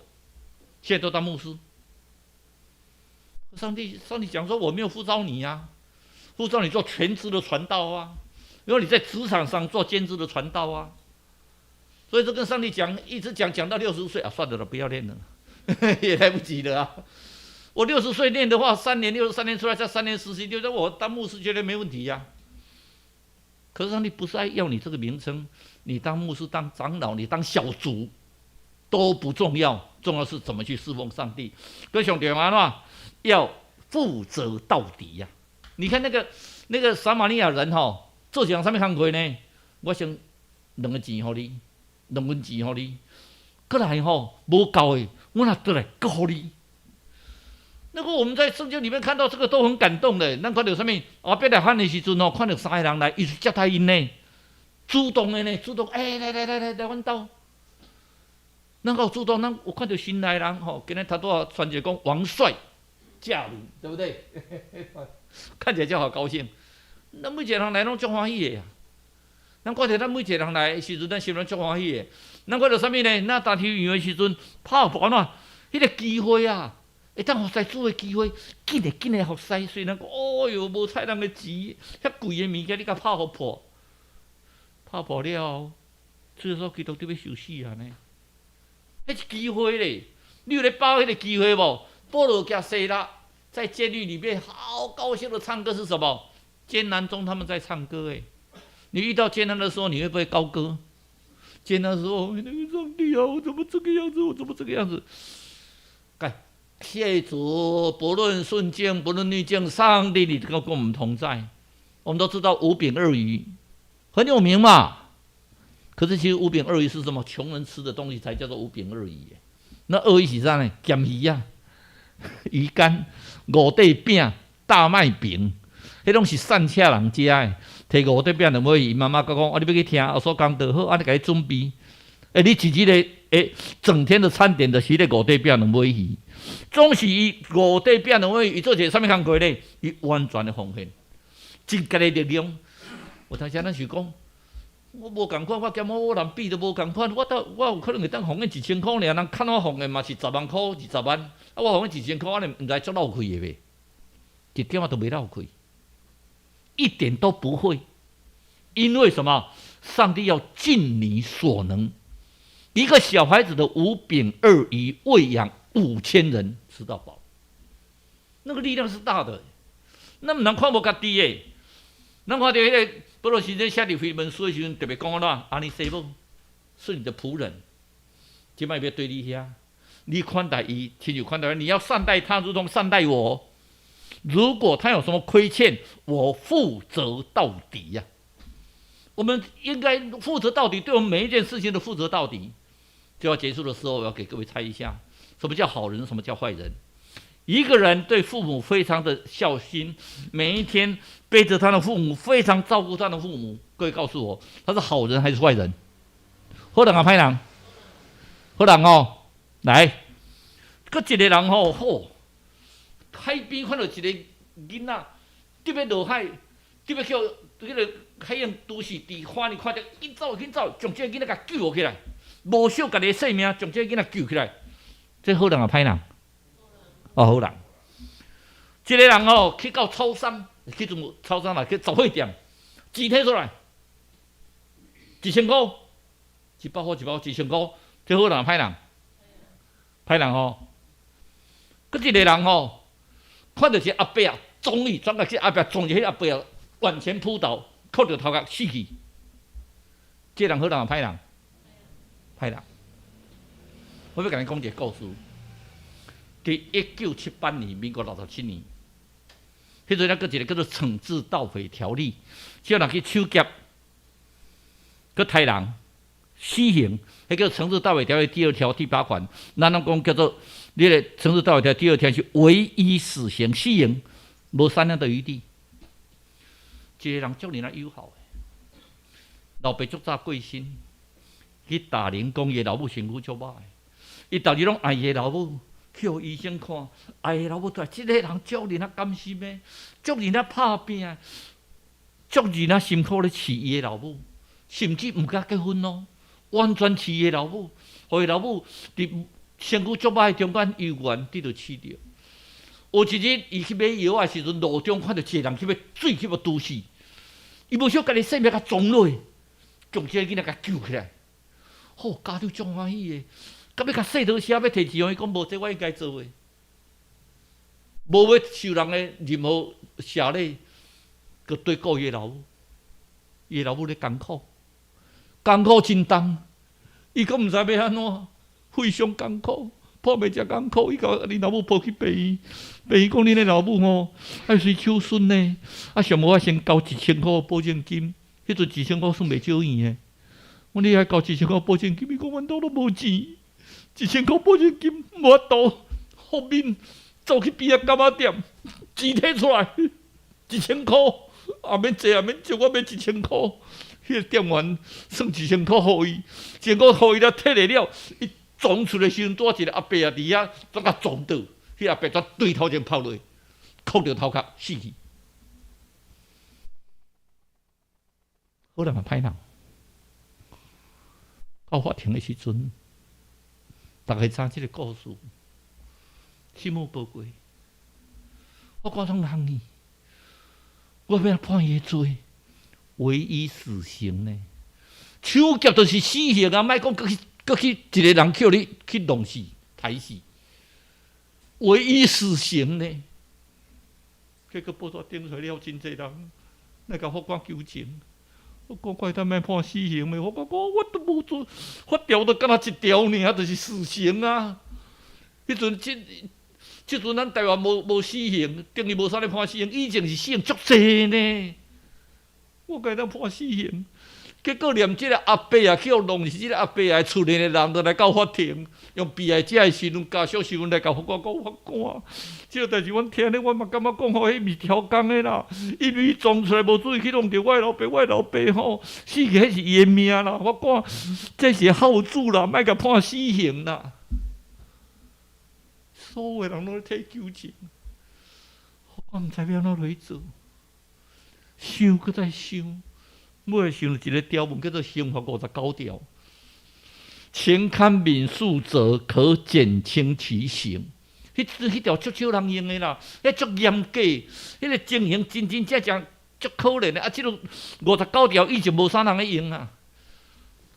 现在都当牧师。上帝讲说我没有呼召你啊，呼召你做全职的传道啊。因为你在职场上做兼职的传道啊，所以就跟上帝讲，一直讲到60岁啊，算了，不要练了，也来不及了啊！我60岁练的话，3年63年出来，再3年实习，6年我当牧师绝对没问题呀。可是上帝不是要你这个名称，你当牧师、当长老、你当小组都不重要，重要是怎么去侍奉上帝。跟兄弟们啊，要负责到底呀！你看那个撒玛利亚人哈。做一项啥物工课呢？我先2个钱互你，2分钱互你，过来吼无够的，我拿倒来搁互你。那个我们在圣经里面看到这个都很感动的。咱看到啥物？后壁来喊的时阵吼，看到3个人来，伊是接待因呢，主动的呢，主动来阮兜。咱有主动，咱有看到新来人吼，今日他都要传一个讲王帅驾临，对不对？看起来就好高兴。咱每一个人来拢足欢喜的呀！咱看到咱每一个人来的时阵，咱心里足欢喜的。咱看到啥物呢？咱大体用的时阵，拍破喏，迄个机会啊，会当服侍主的机会，紧的服侍。虽然讲，哦哟，无菜人的钱，遐贵的物件，你甲拍互破，拍破了，所以说基督徒要受死啊呢！迄是机会咧，你有咧把握迄个机会无？保罗加西拉在监狱里面好高兴的唱歌是什么？艰难中，他们在唱歌哎。你遇到艰难的时候，你会不会高歌？艰难的时候，那个上帝啊，我怎么这个样子？我怎么这个样子？谢主，不论顺境，不论逆境，上帝你都跟我们同在。我们都知道5饼2鱼很有名嘛。可是其实5饼2鱼是什么？穷人吃的东西才叫做5饼2鱼。那2鱼是啥呢？咸鱼啊，鱼干、五块饼、大麦饼。迄拢是散车人食的，摕5块饼两尾鱼，妈妈讲，你要去听，我说讲得好，你给伊准备。你自己个整天的餐点就是迄个5块饼两尾鱼，总是伊5块饼两尾鱼，伊做一个啥物工课呢？伊完全的奉献，真家的力量。有当时咱想讲，我无共款，我兼我人比都无共款，我有可能会当奉献1000块尔，人看我奉献嘛是10万块、20万，我奉献1000块，安尼毋知足漏气的袂，一点仔都袂漏气。一点都不会，因为什么？上帝要尽你所能。一个小孩子的5饼2鱼喂养5000人，吃到饱，那个力量是大的。那么人看无家己的，咱看到迄个保罗先生写入腓文书的时候，特别讲啦，阿尼西姆是你的仆人，今摆要对你遐，你款待伊，亲像款待你要善待他，如同善待我。如果他有什么亏欠，我负责到底呀、我们应该负责到底，对我们每一件事情都负责到底。就要结束的时候，我要给各位猜一下，什么叫好人，什么叫坏人？一个人对父母非常的孝心，每一天背着他的父母，非常照顾他的父母。各位告诉我，他是好人还是坏人？好人啊，歹人？好人哦，来，搁一个人哦，吼，海边看到一个囡仔，特别落海，特别叫迄个海洋都市伫花里看到，紧走紧走，将这个囡仔甲救起来，无惜家己的性命，将这个囡仔救起来，这好人啊，歹人？哦，好人。一个人哦，去到超商，去做超商啦，去杂货店，钱摕出来，1000块，100块，1000块，这好人啊，歹人？歹人哦。佮一个人哦，看到一个阿伯啊，撞伊，转个去阿伯撞入迄阿伯啊，往前扑倒，扣着头壳死去。这人好人啊，歹人？歹人。我要甲你讲一个故事。伫1978年，民国67年，迄阵还佫一个叫做惩治盗匪条例，只要人去抢劫，佮杀人，死刑，迄叫惩治盗匪条例第2条第8款，咱讲叫做你个惩治盗匪条第2条是唯一死刑，死刑无商量的余地。一个人足尔友好诶，老爸足早过身，去大林讲伊诶老母身躯足歹诶，伊逐日拢爱伊诶老母。去互医生看，哎，老母对，即个人足尔甘心的，足尔拍拼，足尔辛苦咧饲伊的老母，甚至毋甲结婚咯，完全饲伊的老母，互伊老母伫身躯足歹中间游园伫着饲着。有一日，伊去买药的时阵，路中看到一个人去要水去要毒死，伊无惜家己性命甲撞落，将这个囡仔甲救起来，好，家长足欢喜的。到要甲洗头车要摕钱，伊讲无，这我应该做诶，无要受人诶任何谢礼，佮对顾伊老母，伊老母咧艰苦，艰苦真重，伊讲毋知要安怎，非常艰苦，破袂遮艰苦，伊甲恁老母抱去病院，病院讲恁诶老母吼爱随手术呢，啊上无我先交1000块保证金，迄阵1000块算袂少钱诶，我你爱交1000块保证金，伊讲阮兜都无钱。1000块保证金无法度，后面走去边仔柑仔店，钱摕出来，1000块，也免济，也免少，我要1000块。迄个店员算1000块互伊，1000块互伊了，摕来了，伊撞出来时阵，拄一个阿伯啊伫遐，怎甲撞倒？迄阿伯怎对头前抛落，扣着头壳死去。好人嘛歹人，到法庭的时阵。大家知即个故事，心有宝贵。我讲种人呢，我要判伊罪，唯一死刑呢？抢劫就是死刑啊！莫讲搁去一个人叫你去弄死、杀死，唯一死刑呢？结果报纸顶出了真济人来甲法官求情。我讲怪他莫判死刑的，我讲我都无做，法条都敢若一条尔，就是死刑啊！迄阵即阵咱台湾无死刑，等于无啥咧判死刑，以前是死刑足济呢。我该当判死刑，结果连即个阿伯啊，去互弄死即个阿伯啊，厝内的人都来到法庭，用被害者的身份、家属身份来甲法官讲法官。即个代志阮听咧，我嘛感觉讲吼，迄未调工的啦，因为伊撞出来无注意去弄着我老爸，我老爸吼死去，迄是伊的命啦。我讲这是好主啦，莫甲判死刑啦。所有人拢咧替求情，我毋知要安怎落去做，想搁再想。尾想一个条文叫做《刑法59条》，前堪民诉者，可减轻其刑。迄条足少人用的啦，迄足严格，迄个情形真正足可怜的。啊，即个59条以前无啥人咧用啊。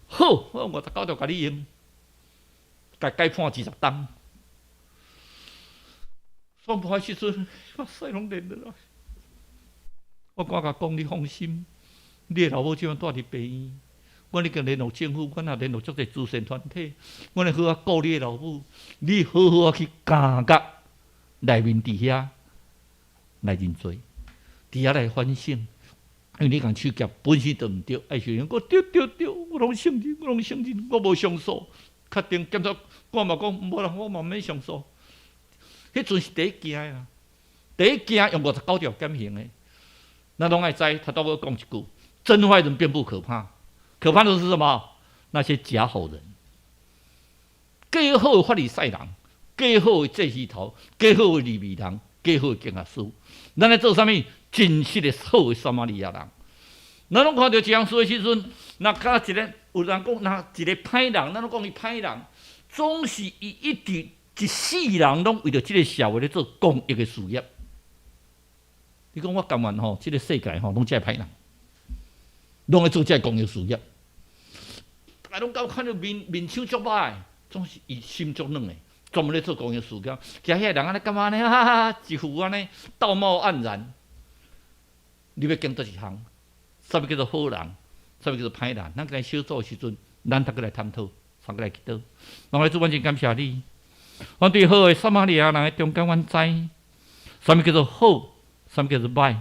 好，我59条甲你用，改判20冬。算判时阵，哇塞，拢练落来。我甲讲，你放心。你的老母即摆住伫病院，我已经联络政府，阮也联络足侪慈善团体，阮会好啊顾你的老母，你好好啊去加甲内面伫遐，来认罪，伫遐来反省。因为你共手夹本身就毋对，爱想讲对，我拢承认，我无上诉，确定检察官嘛讲无啦，我嘛免上诉。迄阵是第一件啊，第一件用59条减刑的，咱拢爱知。他都要讲一句：真坏人并不可怕，可怕的是什么？那些假好人，假好的法利赛人，假好的祭司头，假好的利未人，假好的经学师，咱来做啥物？真实的好的撒玛利亚人，咱拢看到这样事的时阵，那甲一个有人讲，那一个歹人，咱拢讲伊歹人，总是伊一直一世人拢为着这个社会咧做公益的事业。你讲我甘愿吼，这个世界吼拢只歹人，拢在做这公益事业，大家拢看到面相足歹，总是伊心足软的，专门咧做公益事业。惊遐人安尼干嘛呢？哈哈哈，一副安尼道貌岸然。你要经倒一项？啥物叫做好人？啥物叫做歹人？咱来小组的时阵，咱大家来探讨，大家来祈祷。龙来主，阮真感谢你。阮对好的撒玛利亚人的中间，阮知啥物叫做好，啥物叫做歹，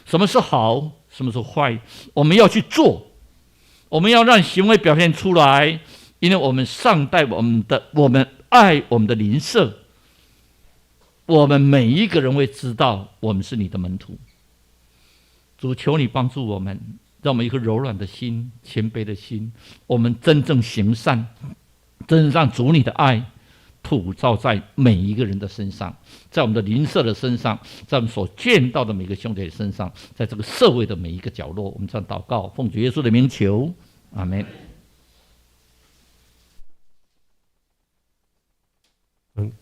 什么是好，什么是坏，我们要去做，我们要让行为表现出来，因为我们善待我们爱我们的邻舍，我们每一个人会知道我们是你的门徒。主，求你帮助我们，让我们一颗柔软的心、谦卑的心，我们真正行善，真正让主你的爱普照在每一个人的身上，在我们的邻舍的身上，在我们所见到的每个兄弟的身上，在这个社会的每一个角落。我们这样祷告，奉主耶稣的名求，阿们。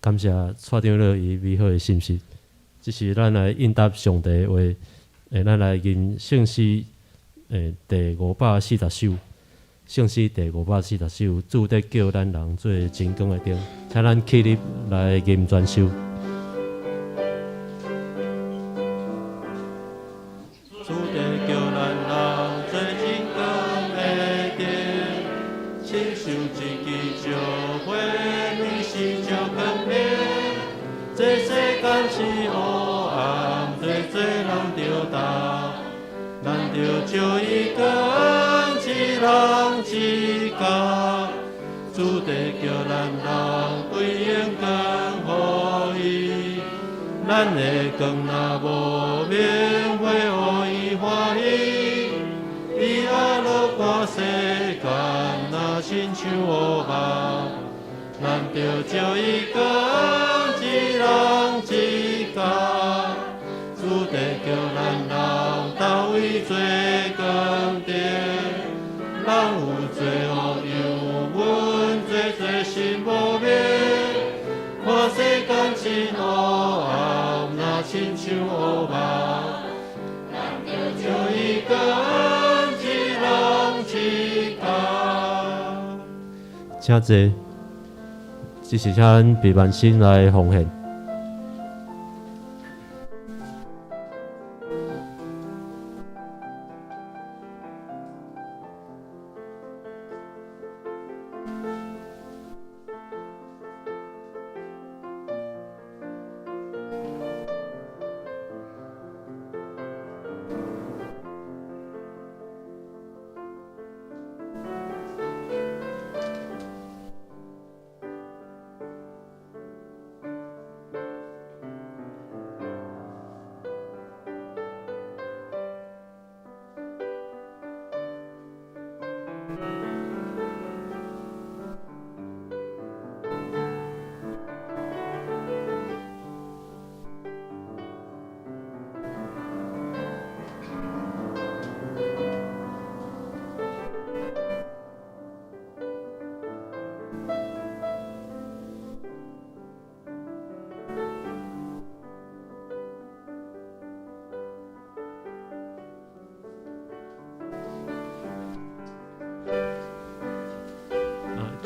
感谢蔡长老伊美好的信息，这是咱来应答上帝的话。咱来吟圣诗，第540首，圣诗第540首，主得叫咱人做真光的灯，请咱起立来吟全首。主得叫咱人做真光的灯，亲像一支照花，你是照光明，这世间是黑暗。人着答，咱着照伊光，一人一家，主得叫咱人归荣光予伊。咱的光若无明，会互伊欢喜。伊阿落看世间，若亲像乌梦，咱着照伊光，一人一家。主得叫咱人到位做光灯，人有罪恶又阮做心无明，看世间真黑暗，若亲像乌梦，咱着照伊光，一人一家。请坐，这是请咱备万心来奉献。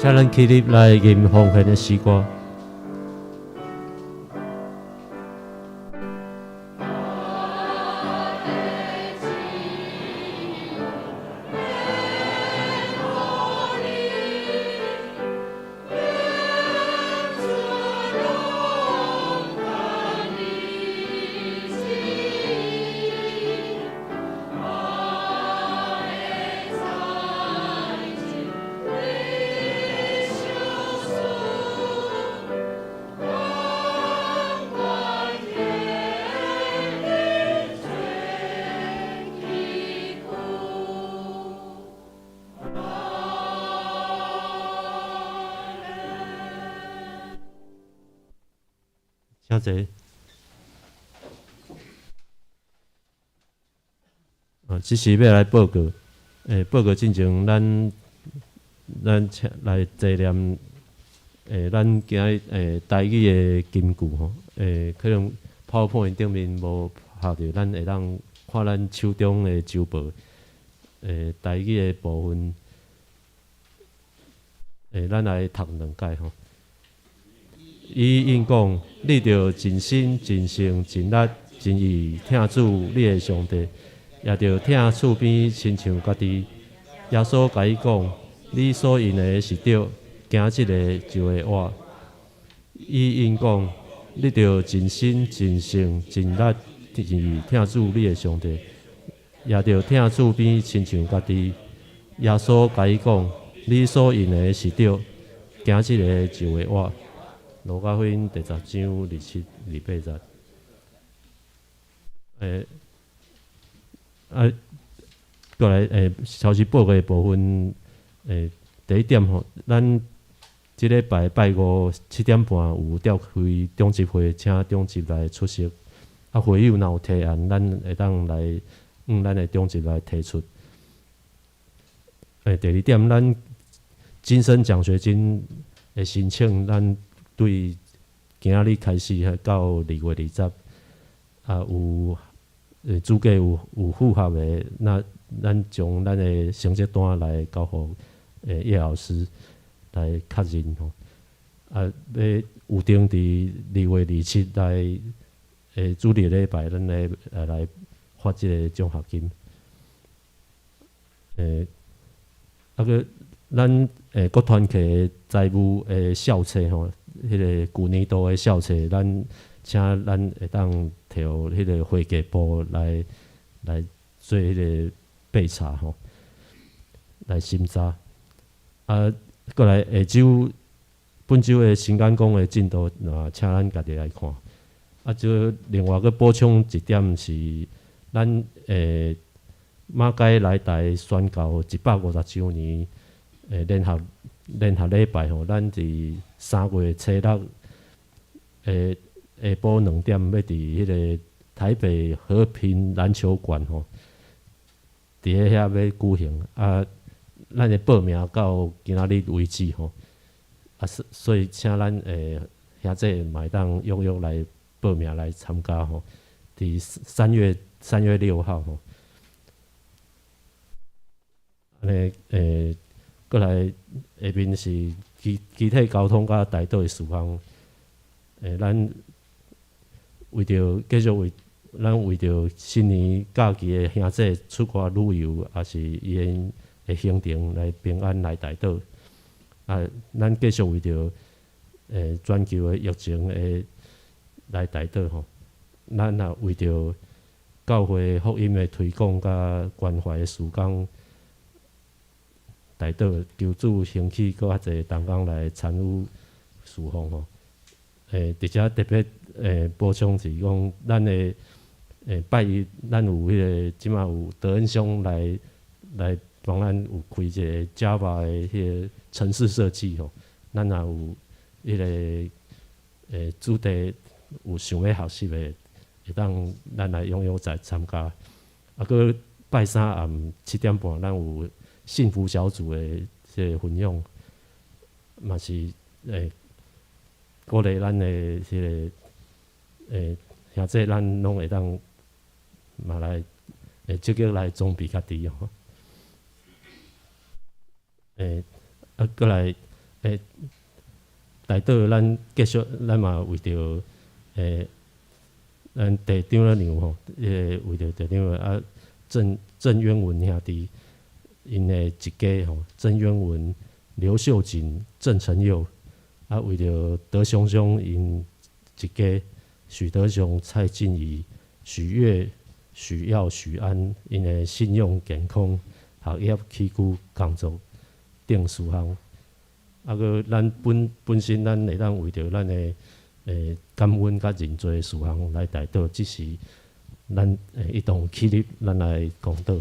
请咱起立来吟奉献的诗歌。较济。即时要来报告，报告进前，咱来坐念，咱今日台语的金句吼，可能 PowerPoint 顶面无拍着，咱会当看咱手中的周报，台语的部分，咱来读两解吼。伊应讲：你着尽心、尽性、尽力、尽意听主你的上帝。也着听厝边亲像家己。耶稣甲伊讲：你所用的是对，行即个就会活。伊因讲：你着尽心、尽性、尽力、尽意听主你的上帝，也着听厝边亲像家己。耶稣甲伊讲：你所用的是对，行即个就会活。路加福音第10章27、28节。过来消息报告的部分，第一点吼，咱即礼拜拜五7点半有召开中执会，请中执来出席。会友若有提案，咱会当来咱的中执来提出。第二点，咱今生奖学金的申请，咱对今仔日开始到2月20，有。资格有符合的，那咱将咱的成绩单来交互叶老师来确认吼。要有定伫2月27来主日礼拜，咱来发即个奖学金。个咱各团契的财务校册吼，迄个旧年度的校册，请咱会当摕迄个会计部来做迄个备查吼，来审查。过来本周的新干工的进度，请咱家己来看。就另外个补充一点是，咱马街来台宣告150周年联合礼拜吼，咱伫3月初6下晡2点，要伫迄个台北和平篮球馆吼，伫遐要举行。咱的报名到今仔日为止吼，所以请咱兄弟嘛会当踊跃来报名来参加吼。伫3月6号吼，安尼过来下面是集体交通甲大道的事项，咱。为着继续咱为着新年假期的兄弟出国旅游，也是伊的行程来平安来台岛。咱继续为着全球的疫情来台岛吼，咱也为着教会福音的推广甲关怀的事工，台岛求主兴起搁较侪同工来参与事奉吼。伫遮特别补充是讲，咱的拜一，咱有迄个即马有德恩兄来帮咱有开一个 Java 的迄个程式设计吼，咱也有迄个主题有想要学习的，会当咱来踊跃来参加。搁拜三暗7点半，咱有幸福小组的即个分享，嘛是鼓励咱的迄个兄弟，咱拢会当嘛来积极来装备家己吼。过来台岛咱继续，咱嘛为着咱地长了娘吼，为着地长郑渊文兄弟，因的一家吼，郑渊文、刘秀锦、郑成佑。为着德雄兄因一家，许德雄、蔡进仪、许月、许耀、许安因的信用健康、学业起居工作等事项。个咱本身咱会当为着咱的感恩甲认罪的事项来台岛，只是咱一同起立，咱来讲道。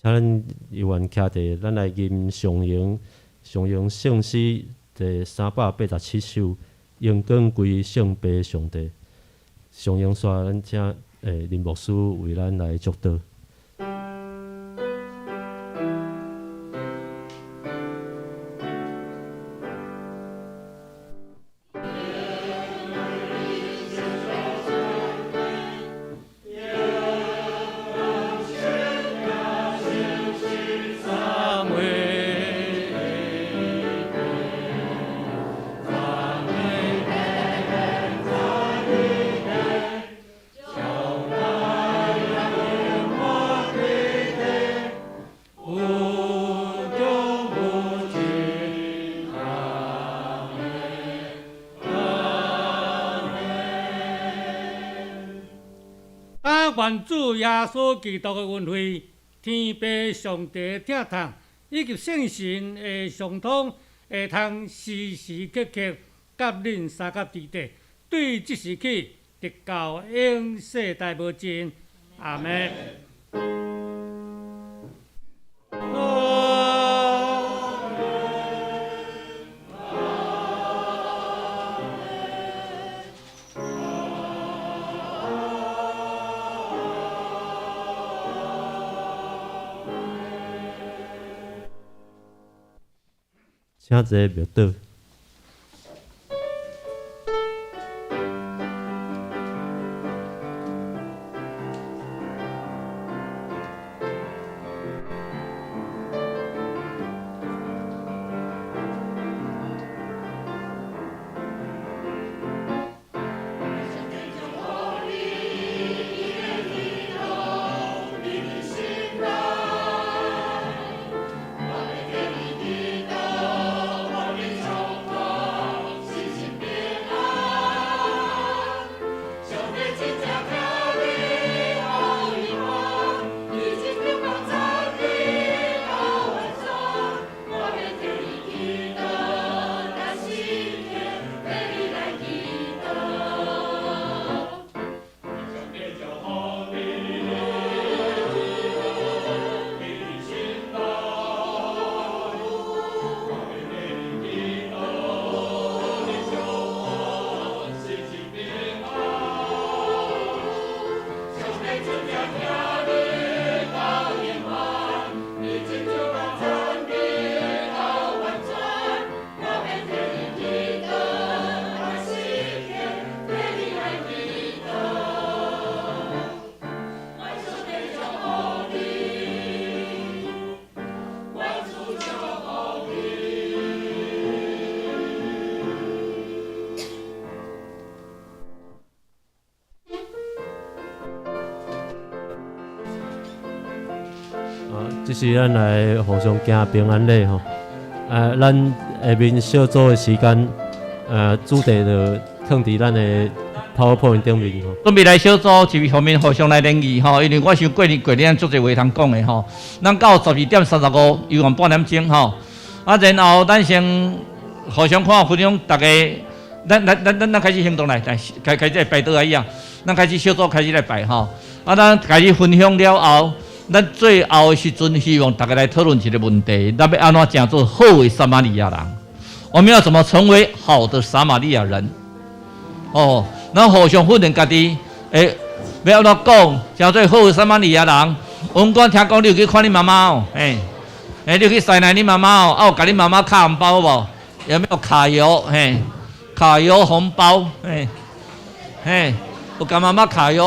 咱有缘徛伫咱来吟上迎圣诗第387首，应光归圣父上帝。上迎煞，咱请林牧师为咱来祝祷。愿主耶稣基督的恩惠、天父上帝疼痛，以及圣神的相通，会通时时刻刻甲恁三甲伫地，对即时起，直到永世代无尽。阿门。请坐庙岛。这是咱来互相行平安礼吼。咱下面小组的时间，主题就放伫咱的 PowerPoint 顶面吼。准备来小组一方面互相来联谊吼，因为我想过年足侪话通讲的吼。咱到12:35，犹原半点钟吼。然后咱先互相看分享，大家咱开始行动来开始来排倒来呀。咱开始小组开始来排吼。咱开始分享了后。咱最后的时阵，希望大家来讨论一个问题：咱要安怎讲做好的撒玛利亚人？我们要怎么成为好的撒玛利亚人？咱互相训练家己，要安怎讲，讲做好的撒玛利亚人？我听讲你有去看你妈妈哦，你有去塞奶你妈妈哦，有甲你妈妈卡红包无？有没有卡油？卡油红包？有甲妈妈卡油？